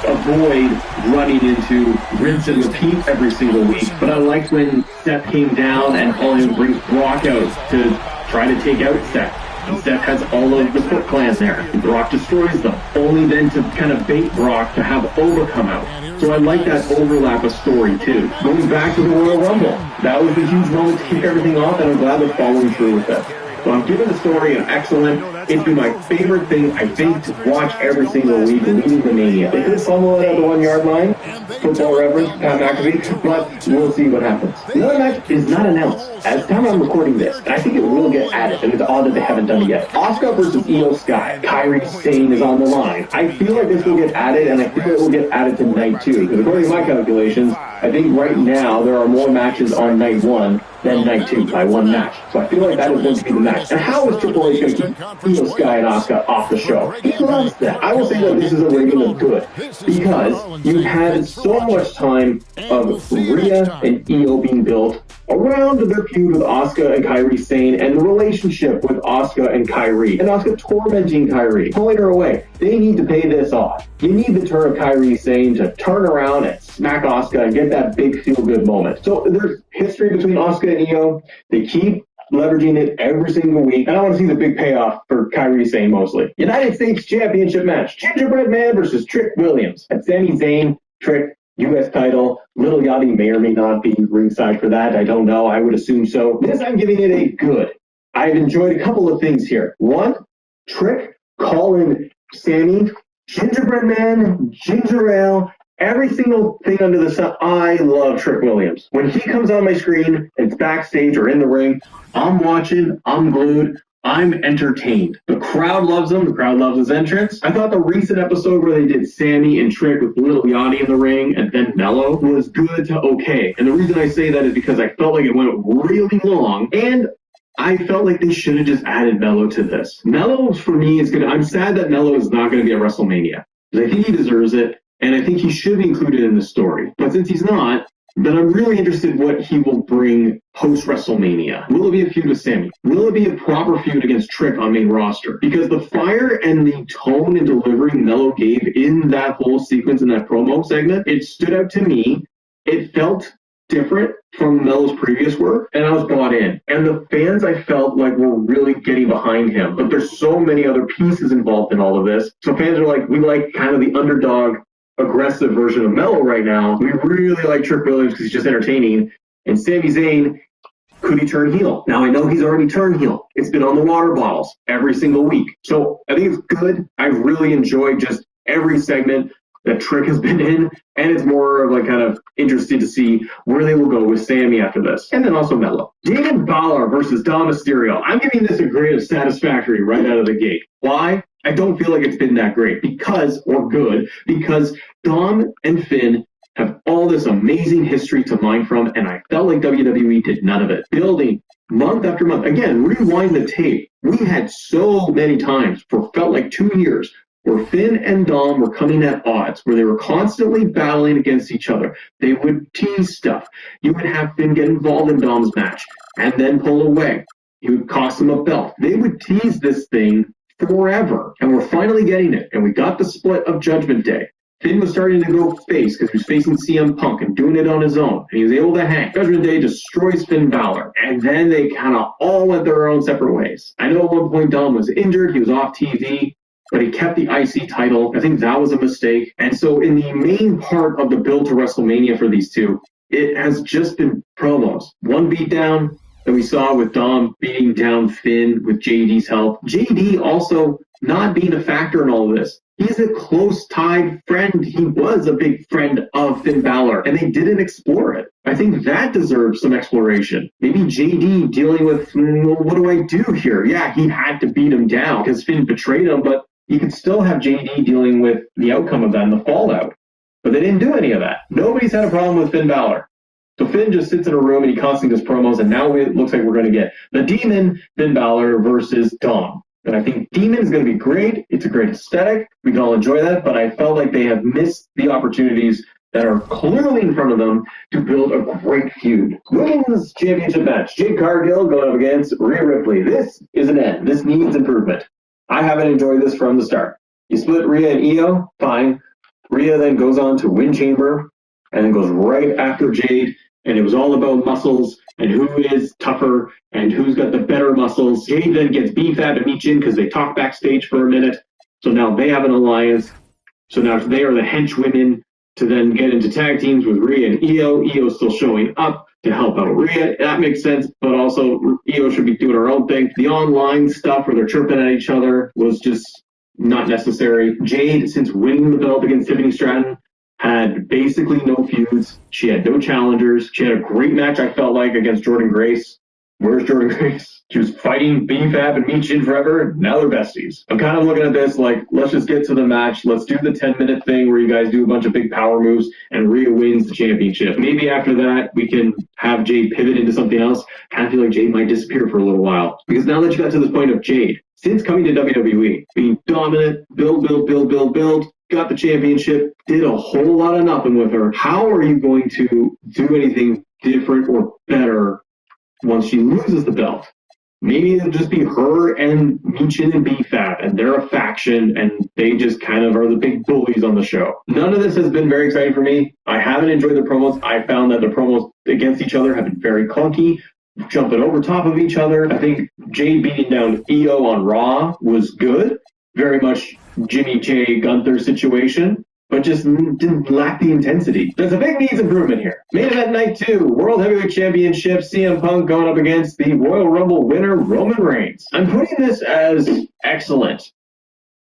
avoid running into rinse and repeat every single week? But I like when Seth came down and Hollywood brings Brock out to try to take out Seth. And Seth has all of the Foot Clan there. And Brock destroys them, only then to kind of bait Brock to have Oba come out. So I like that overlap of story too. Going back to the Royal Rumble, that was a huge moment to kick everything off, and I'm glad they're following through with that. So I'm giving the story an excellent. It'd be my favorite thing, I think, to watch every single week leading the Mania. They could fumble it at the 1 yard line, football reference, Pat McAfee, but we'll see what happens. Another match is not announced. At the time I'm recording this, and I think it will get added, and it's odd that they haven't done it yet. Asuka versus Io Sky. Kairi Sane is on the line. I feel like this will get added, and I feel it will get added to night 2, because according to my calculations, I think right now there are more matches on night 1 than night 2 by 1 match. So I feel like that is going to be the match. And how is Triple H going to keep Io Sky and Asuka off the show? He loves that. I will say that this is a rating of good because you've had so much time of Rhea and Io being built around their feud with Asuka and Kairi Sane and the relationship with Asuka and Kairi. And Asuka tormenting Kairi, pulling her away. They need to pay this off. You need the turn of Kairi Sane to turn around and smack Asuka and get that big feel-good moment. So there's history between Asuka and Io. They keep leveraging it every single week. And I want to see the big payoff for Kairi Sane mostly. United States Championship match. Gingerbread Man versus Trick Williams. And Sami Zayn, Trick, U.S. title. Little Yachty may or may not be ringside for that. I don't know. I would assume so. This, I'm giving it a good. I've enjoyed a couple of things here. One, Trick calling Sami Gingerbread Man, Ginger Ale, every single thing under the sun. I love Trick Williams. When he comes on my screen, it's backstage or in the ring, I'm watching, I'm glued, I'm entertained. The crowd loves him. The crowd loves his entrance. I thought the recent episode where they did Sammy and Trick with Little Yachty in the ring and then Mello was good to okay. And the reason I say that is because I felt like it went really long, and I felt like they should have just added Mello to this. Mello, for me, is good. I'm sad that Mello is not going to be at WrestleMania, because I think he deserves it, and I think he should be included in the story. But since he's not, then I'm really interested in what he will bring post-WrestleMania. Will it be a feud with Sammy? Will it be a proper feud against Trick on main roster? Because the fire and the tone and delivery Mello gave in that whole sequence in that promo segment, it stood out to me. It felt different from Mello's previous work, and I was bought in. And the fans, I felt like, were really getting behind him. But there's so many other pieces involved in all of this. So fans are like, we like kind of the underdog, aggressive version of Mello right now. We really like Trick Williams because he's just entertaining. And Sami Zayn, could he turn heel? Now, I know he's already turned heel. It's been on the water bottles every single week. So I think it's good. I've really enjoyed just every segment that Trick has been in, and it's more of like kind of interested to see where they will go with Sammy after this. And then also Mello. David Balor versus Dom Mysterio. I'm giving this a grade of satisfactory right out of the gate. Why? I don't feel like it's been that great because Dom and Finn have all this amazing history to mine from, and I felt like WWE did none of it. Building month after month. Again, rewind the tape. We had so many times for felt like 2 years where where Finn and Dom were coming at odds, where they were constantly battling against each other. They would tease stuff. You would have Finn get involved in Dom's match and then pull away. He would cost him a belt. They would tease this thing forever, and we're finally getting it. And we got the split of Judgment Day. Finn was starting to go face because he was facing CM Punk and doing it on his own, and he was able to hang. Judgment Day destroys Finn Balor, and then they kind of all went their own separate ways. I know at one point Dom was injured, he was off TV, but he kept the IC title. I think that was a mistake. And so in the main part of the build to WrestleMania for these two, it has just been promos. One beatdown that we saw with Dom beating down Finn with JD's help. JD also not being a factor in all of this. He's a close tied friend. He was a big friend of Finn Balor, and they didn't explore it. I think that deserves some exploration. Maybe JD dealing with, well, what do I do here? Yeah, he had to beat him down because Finn betrayed him, but you could still have JD dealing with the outcome of that and the fallout. But they didn't do any of that. Nobody's had a problem with Finn Balor. So Finn just sits in a room and he constantly does promos, and now it looks like we're going to get the Demon, Finn Balor versus Dom. And I think Demon is going to be great. It's a great aesthetic. We can all enjoy that, but I felt like they have missed the opportunities that are clearly in front of them to build a great feud. Women's Championship match. Jade Cargill going up against Rhea Ripley. This is an end. This needs improvement. I haven't enjoyed this from the start. You split Rhea and Io, fine. Rhea then goes on to Wind Chamber and then goes right after Jade, and it was all about muscles and who is tougher and who's got the better muscles. Jade then gets BFAB and Michin because they talk backstage for a minute. So now they have an alliance. So now they are the henchwomen to then get into tag teams with Rhea and Io. Io's still showing up to help out Rhea. That makes sense, but also Io should be doing her own thing. The online stuff where they're chirping at each other was just not necessary. Jade, since winning the belt against Tiffany Stratton, had basically no feuds. She had no challengers. She had a great match, I felt like, against Jordan Grace. Where's Jordan Grace? She was fighting BFAB and Michin forever. Now they're besties. I'm kind of looking at this like, let's just get to the match. Let's do the 10-minute thing where you guys do a bunch of big power moves and Rhea wins the championship. Maybe after that, we can have Jade pivot into something else. Kind of feel like Jade might disappear for a little while. Because now that you got to this point of Jade, since coming to WWE, being dominant, build, got the championship, did a whole lot of nothing with her. How are you going to do anything different or better once she loses the belt? Maybe it'll just be her and Michin and BFAB, and they're a faction, and they just kind of are the big bullies on the show. None of this has been very exciting for me. I haven't enjoyed the promos. I found that the promos against each other have been very clunky, jumping over top of each other. I think Jade beating down Io on Raw was good. Very much Jimmy J. Gunther situation, but just didn't lack the intensity. There's a big needs improvement here. Main event night 2, World Heavyweight Championship, CM Punk going up against the Royal Rumble winner, Roman Reigns. I'm putting this as excellent,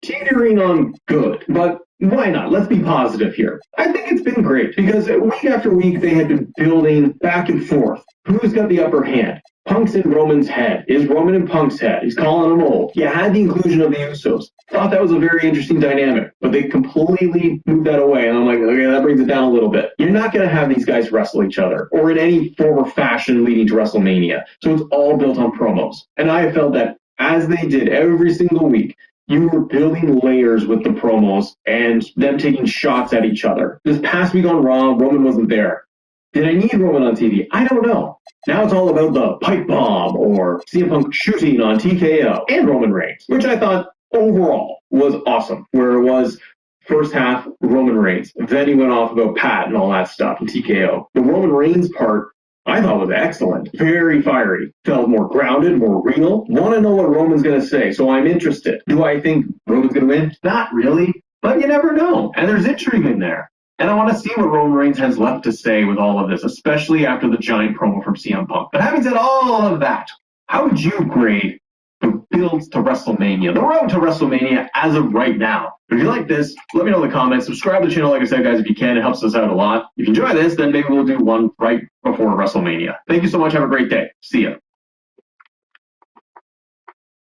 teetering on good, but why not? Let's be positive here. I think it's been great because week after week they had been building back and forth. Who's got the upper hand? Punk's in Roman's head. Is Roman in Punk's head? He's calling him old. You had the inclusion of the Usos. Thought that was a very interesting dynamic, but they completely moved that away. And I'm like, okay, that brings it down a little bit. You're not going to have these guys wrestle each other or in any form or fashion leading to WrestleMania. So it's all built on promos. And I felt that as they did every single week, you were building layers with the promos and them taking shots at each other. This past week on Raw, Roman wasn't there. Did I need Roman on TV? I don't know. Now it's all about the pipe bomb or CM Punk shooting on TKO and Roman Reigns, which I thought overall was awesome. Where it was first half Roman Reigns, then he went off about Pat and all that stuff and TKO. The Roman Reigns part I thought was excellent. Very fiery. Felt more grounded, more real. Want to know what Roman's going to say, so I'm interested. Do I think Roman's going to win? Not really, but you never know. And there's intrigue in there. And I want to see what Roman Reigns has left to say with all of this, especially after the giant promo from CM Punk. But having said all of that, how would you grade the builds to WrestleMania, the road to WrestleMania as of right now? If you like this, let me know in the comments. Subscribe to the channel, like I said, guys, if you can. It helps us out a lot. If you enjoy this, then maybe we'll do one right before WrestleMania. Thank you so much. Have a great day. See ya.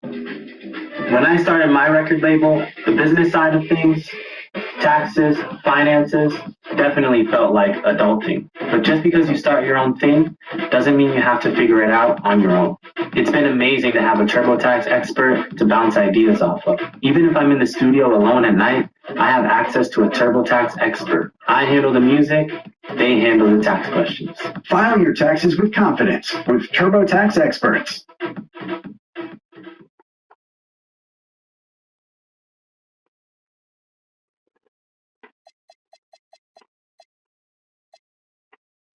When I started my record label, the business side of things, taxes, finances, definitely felt like adulting. But just because you start your own thing doesn't mean you have to figure it out on your own. It's been amazing to have a TurboTax expert to bounce ideas off of. Even if I'm in the studio alone at night, I have access to a TurboTax expert. I handle the music, they handle the tax questions. File your taxes with confidence with TurboTax experts.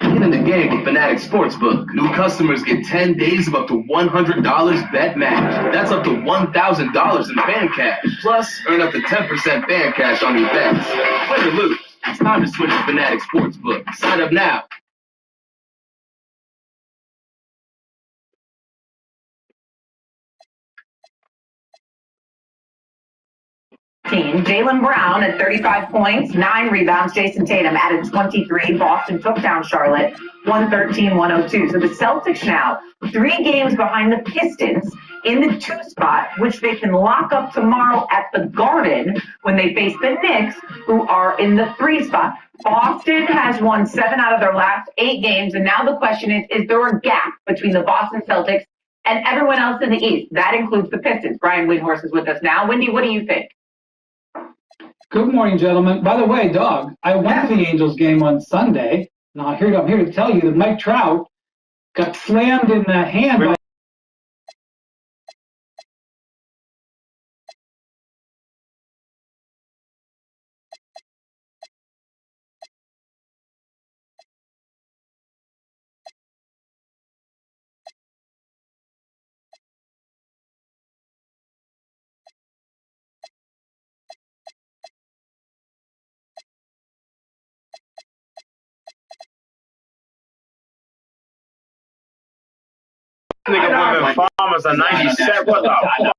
Get in the game with Fanatic Sportsbook. New customers get 10 days of up to $100 bet match. That's up to $1,000 in fan cash. Plus, earn up to 10% fan cash on your bets. Win or lose, it's time to switch to Fanatic Sportsbook. Sign up now. Jaylen Brown at 35 points, 9 rebounds. Jason Tatum added 23. Boston took down Charlotte 113-102. So the Celtics now 3 games behind the Pistons in the 2 spot, which they can lock up tomorrow at the Garden when they face the Knicks, who are in the 3 spot. Boston has won 7 out of their last 8 games, and now the question is there a gap between the Boston Celtics and everyone else in the East? That includes the Pistons. Brian Windhorst is with us now. Wendy, what do you think? Good morning, gentlemen. By the way, Doug, I went to the Angels game on Sunday. Now, I'm here to tell you that Mike Trout got slammed in the hand by Nigga, when the Farmers are 97, what the fuck?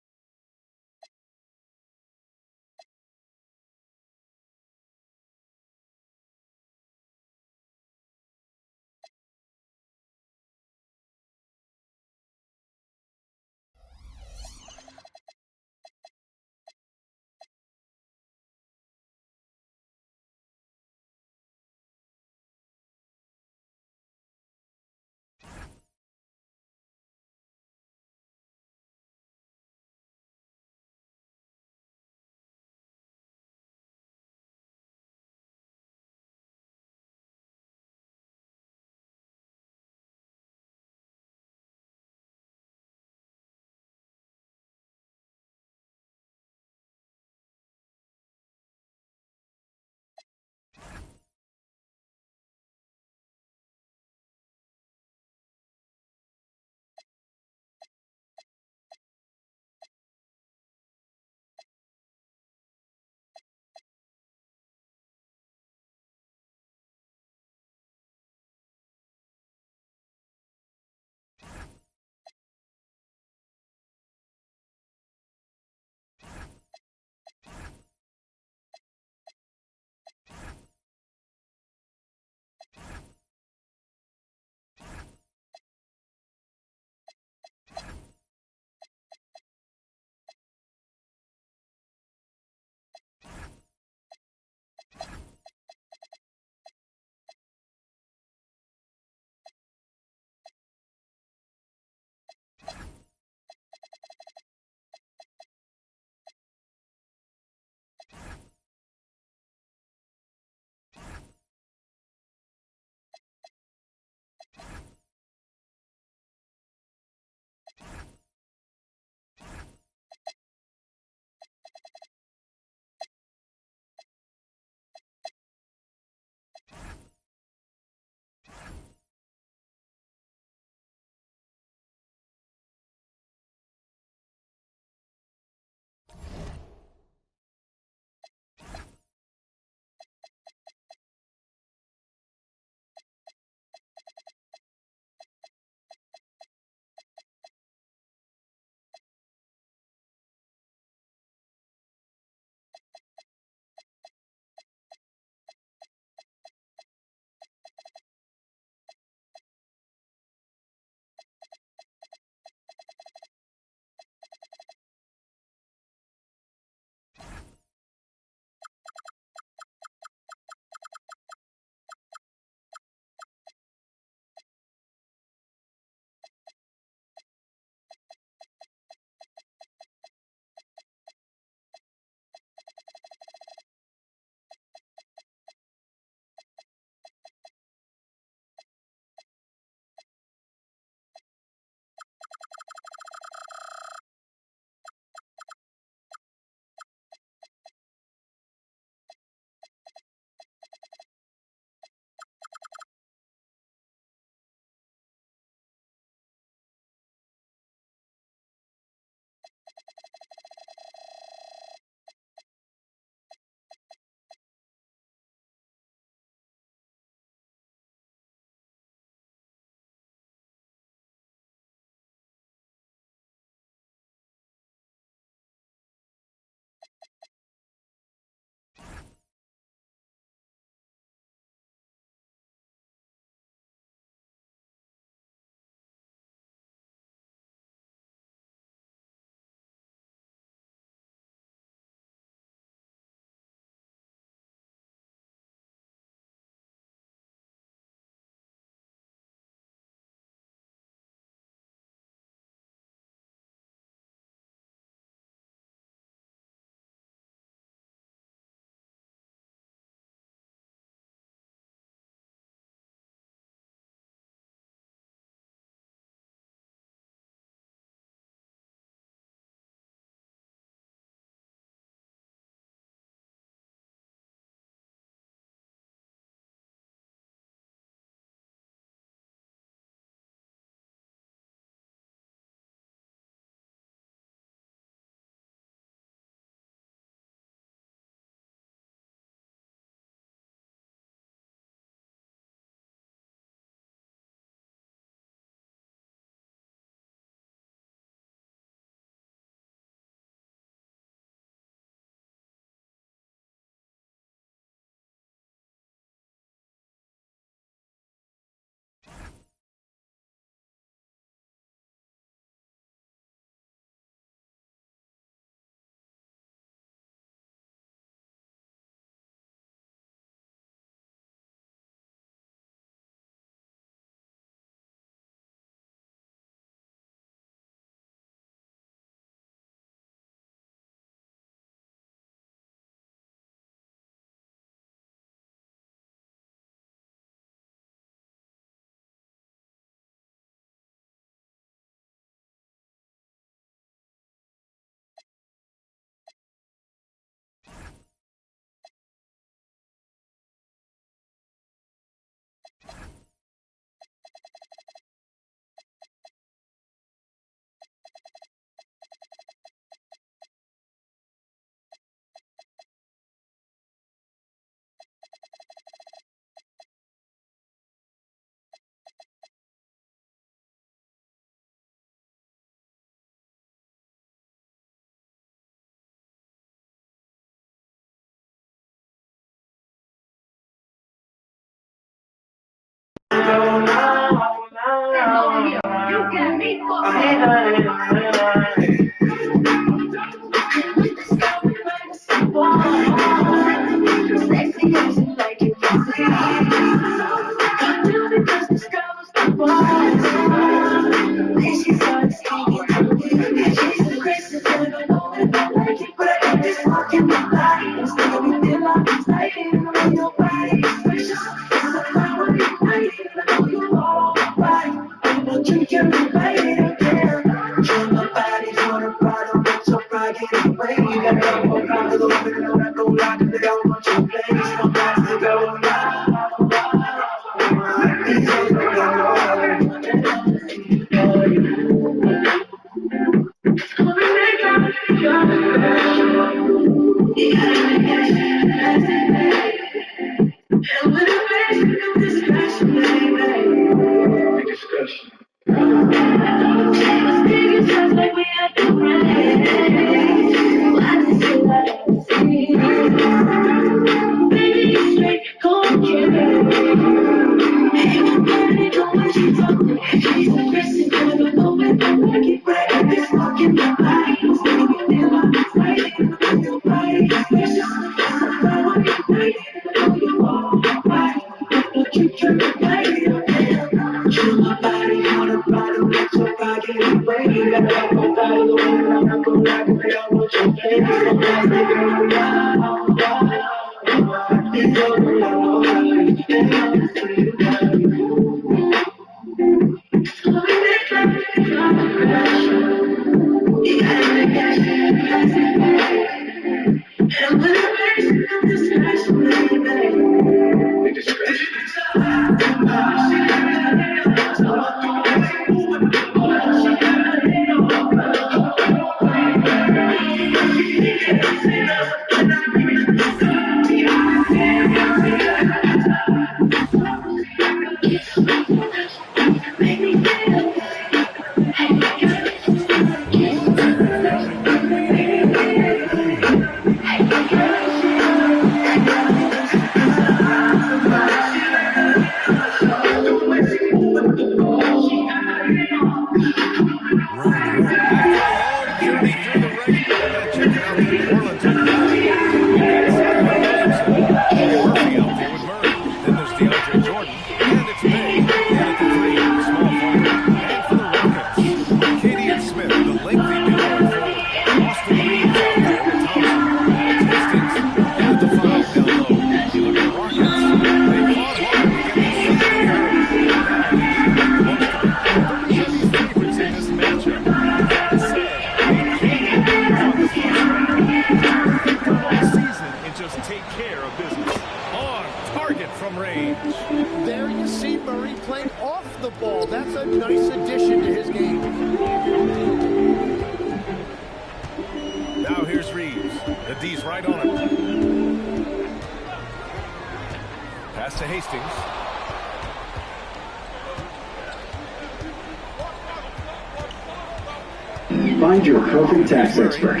Find your perfect tax expert,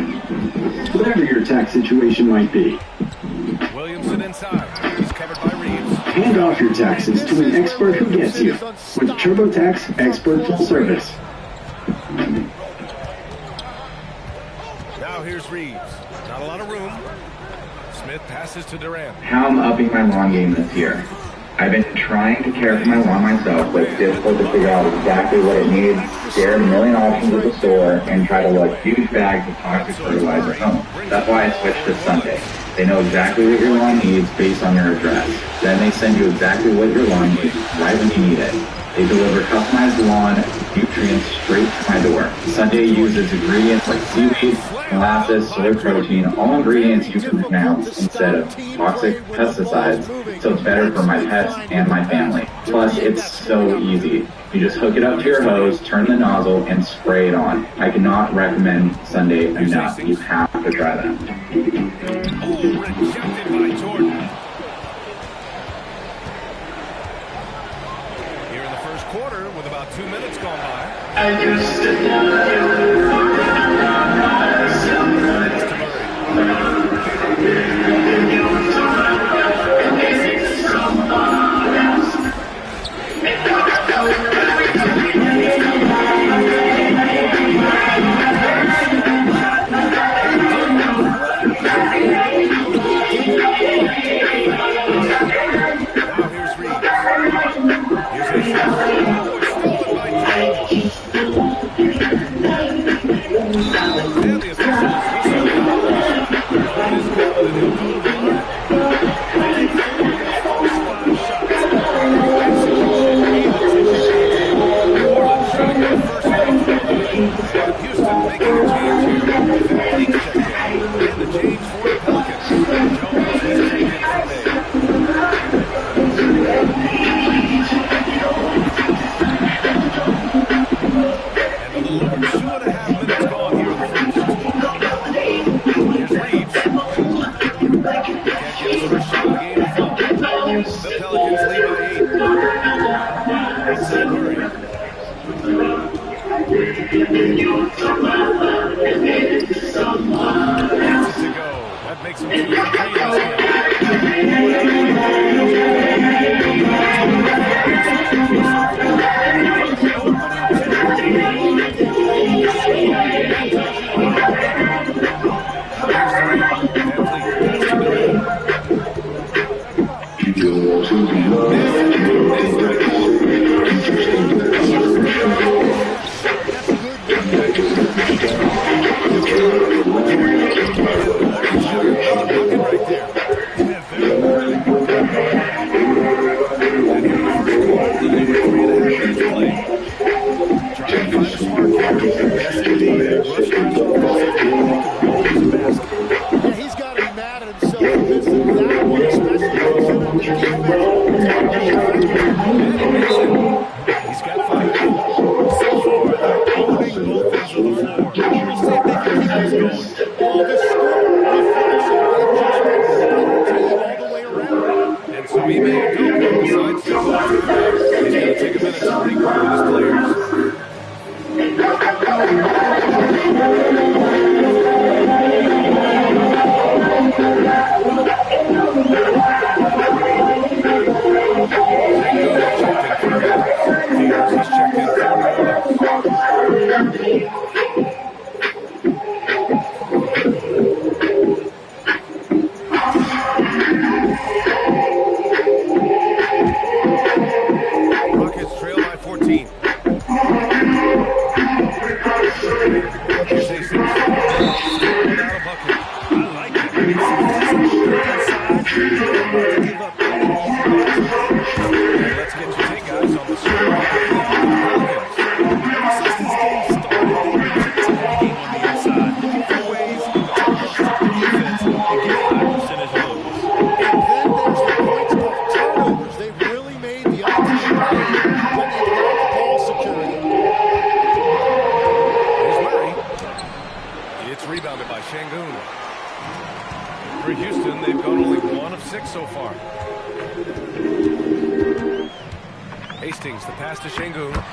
whatever your tax situation might be. Williamson inside. He's covered by Reeves. Hand off your taxes to an expert who gets you with TurboTax Expert Full Service. Now here's Reeves. Not a lot of room. Smith passes to Durant. How I'm upping my lawn game this year. I've been trying to care for my lawn myself, but it's difficult to figure out exactly what it needs, stare at a million options at the store, and try to load huge bags of toxic fertilizer home. That's why I switched to Sunday. They know exactly what your lawn needs based on your address. Then they send you exactly what your lawn needs, right when you need it. They deliver customized lawn nutrients straight to my door. Sunday uses ingredients like seaweed, molasses, soy protein, all ingredients you can pronounce instead of toxic pesticides, so it's better for my pets and my family. Plus, it's so easy. You just hook it up to your hose, turn the nozzle, and spray it on. I cannot recommend Sunday enough. You have to try them. Rejected by Jordan. Here in the first quarter, with about 2 minutes gone by. I used to know you To go. That makes him 2 for 3 in this game.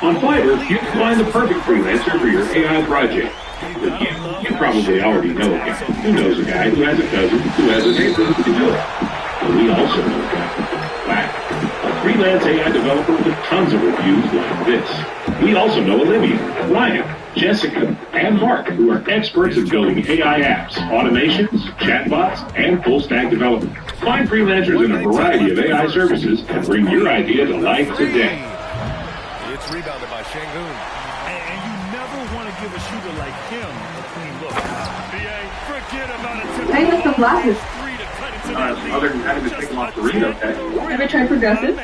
On Fiverr, you can find the perfect freelancer for your AI project. You probably already know a guy who knows a guy who has a cousin who has a neighbor who can do it. But we also know a guy, Black, a freelance AI developer with tons of reviews like this. We also know Olivia, Ryan, Jessica, and Mark, who are experts at building AI apps, automations, chatbots, and full-stack development. Find freelancers in a variety of AI services and bring your idea to life today. It's rebounded by Shangoon. And you never want to give a shooter like him a clean look. Forget about it. I got some glasses. Other than having to take them off the read, okay? Ever tried Progressive?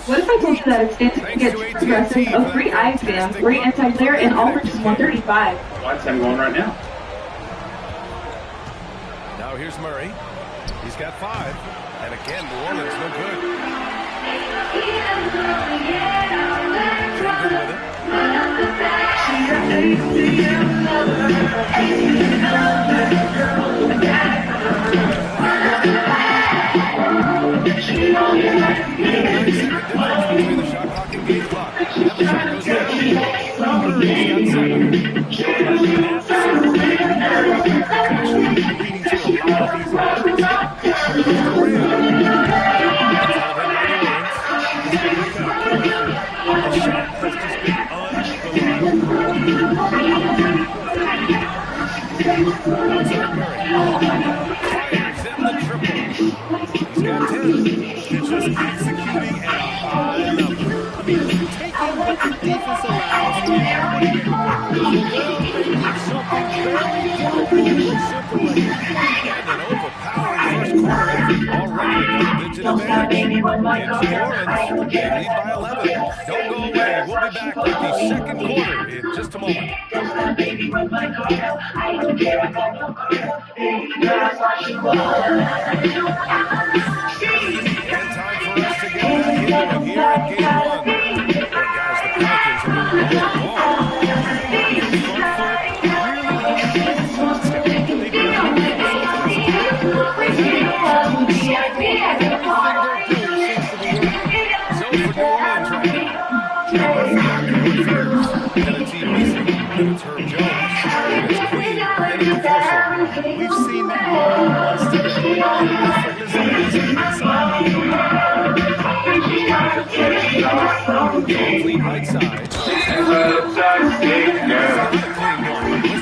What if I told you that expensive to get Progressive, a free eye exam, free anti-glare, and all for just $135? Well, I'd send one right now. Now here's Murray. He's got 5. And again, New Orleans no good. Shangoon with it. He's got 10. He's just executing at a high level. I mean, taking what the defense allows and something very difficult and simple like and an overpowering first quarter already a double-digit advantage. It's New Orleans. They lead by 11. Don't go away. We'll be back with the second quarter in just a moment. And time for us to get back into it here in game 1. Well, guys, the Pelicans have been rolling the ball. So for New Orleans right now, It's Herb Jones. And it's Queen in the force. We've seen that all once today. For his inside. Clean right side. It's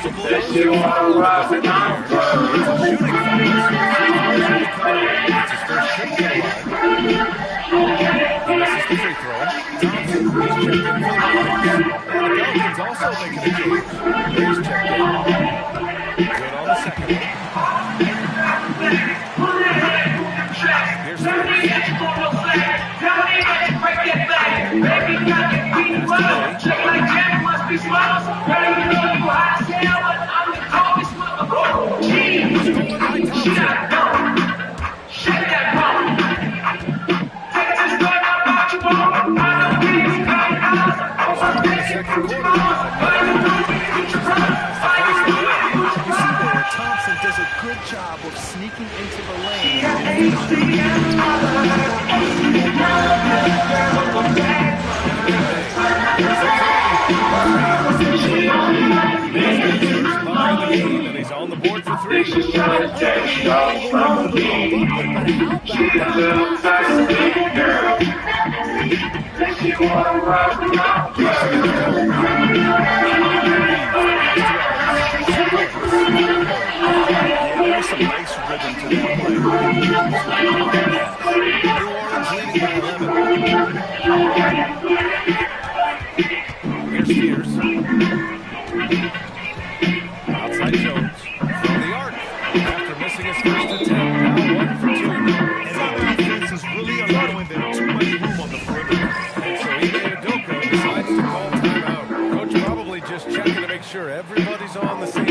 a shooting foul. It's his first trip to the line. This is the free throw. Thompson is checked in for the Pelicans. And the Pelicans also making a change. He's checked in. Good on the second one. Here's Thompson does a good job of sneaking into the lane. And he's on the board for three. There's some nice rhythm to that play. New Orleans leading by 11. Here's Spears. Outside Jones. From the arc. After missing his first attempt, now 1 for 2. And the defense is really allowing them too much room on the perimeter. And so Nba2k26 decides to call timeout. Coach probably just checking to make sure everybody's on the same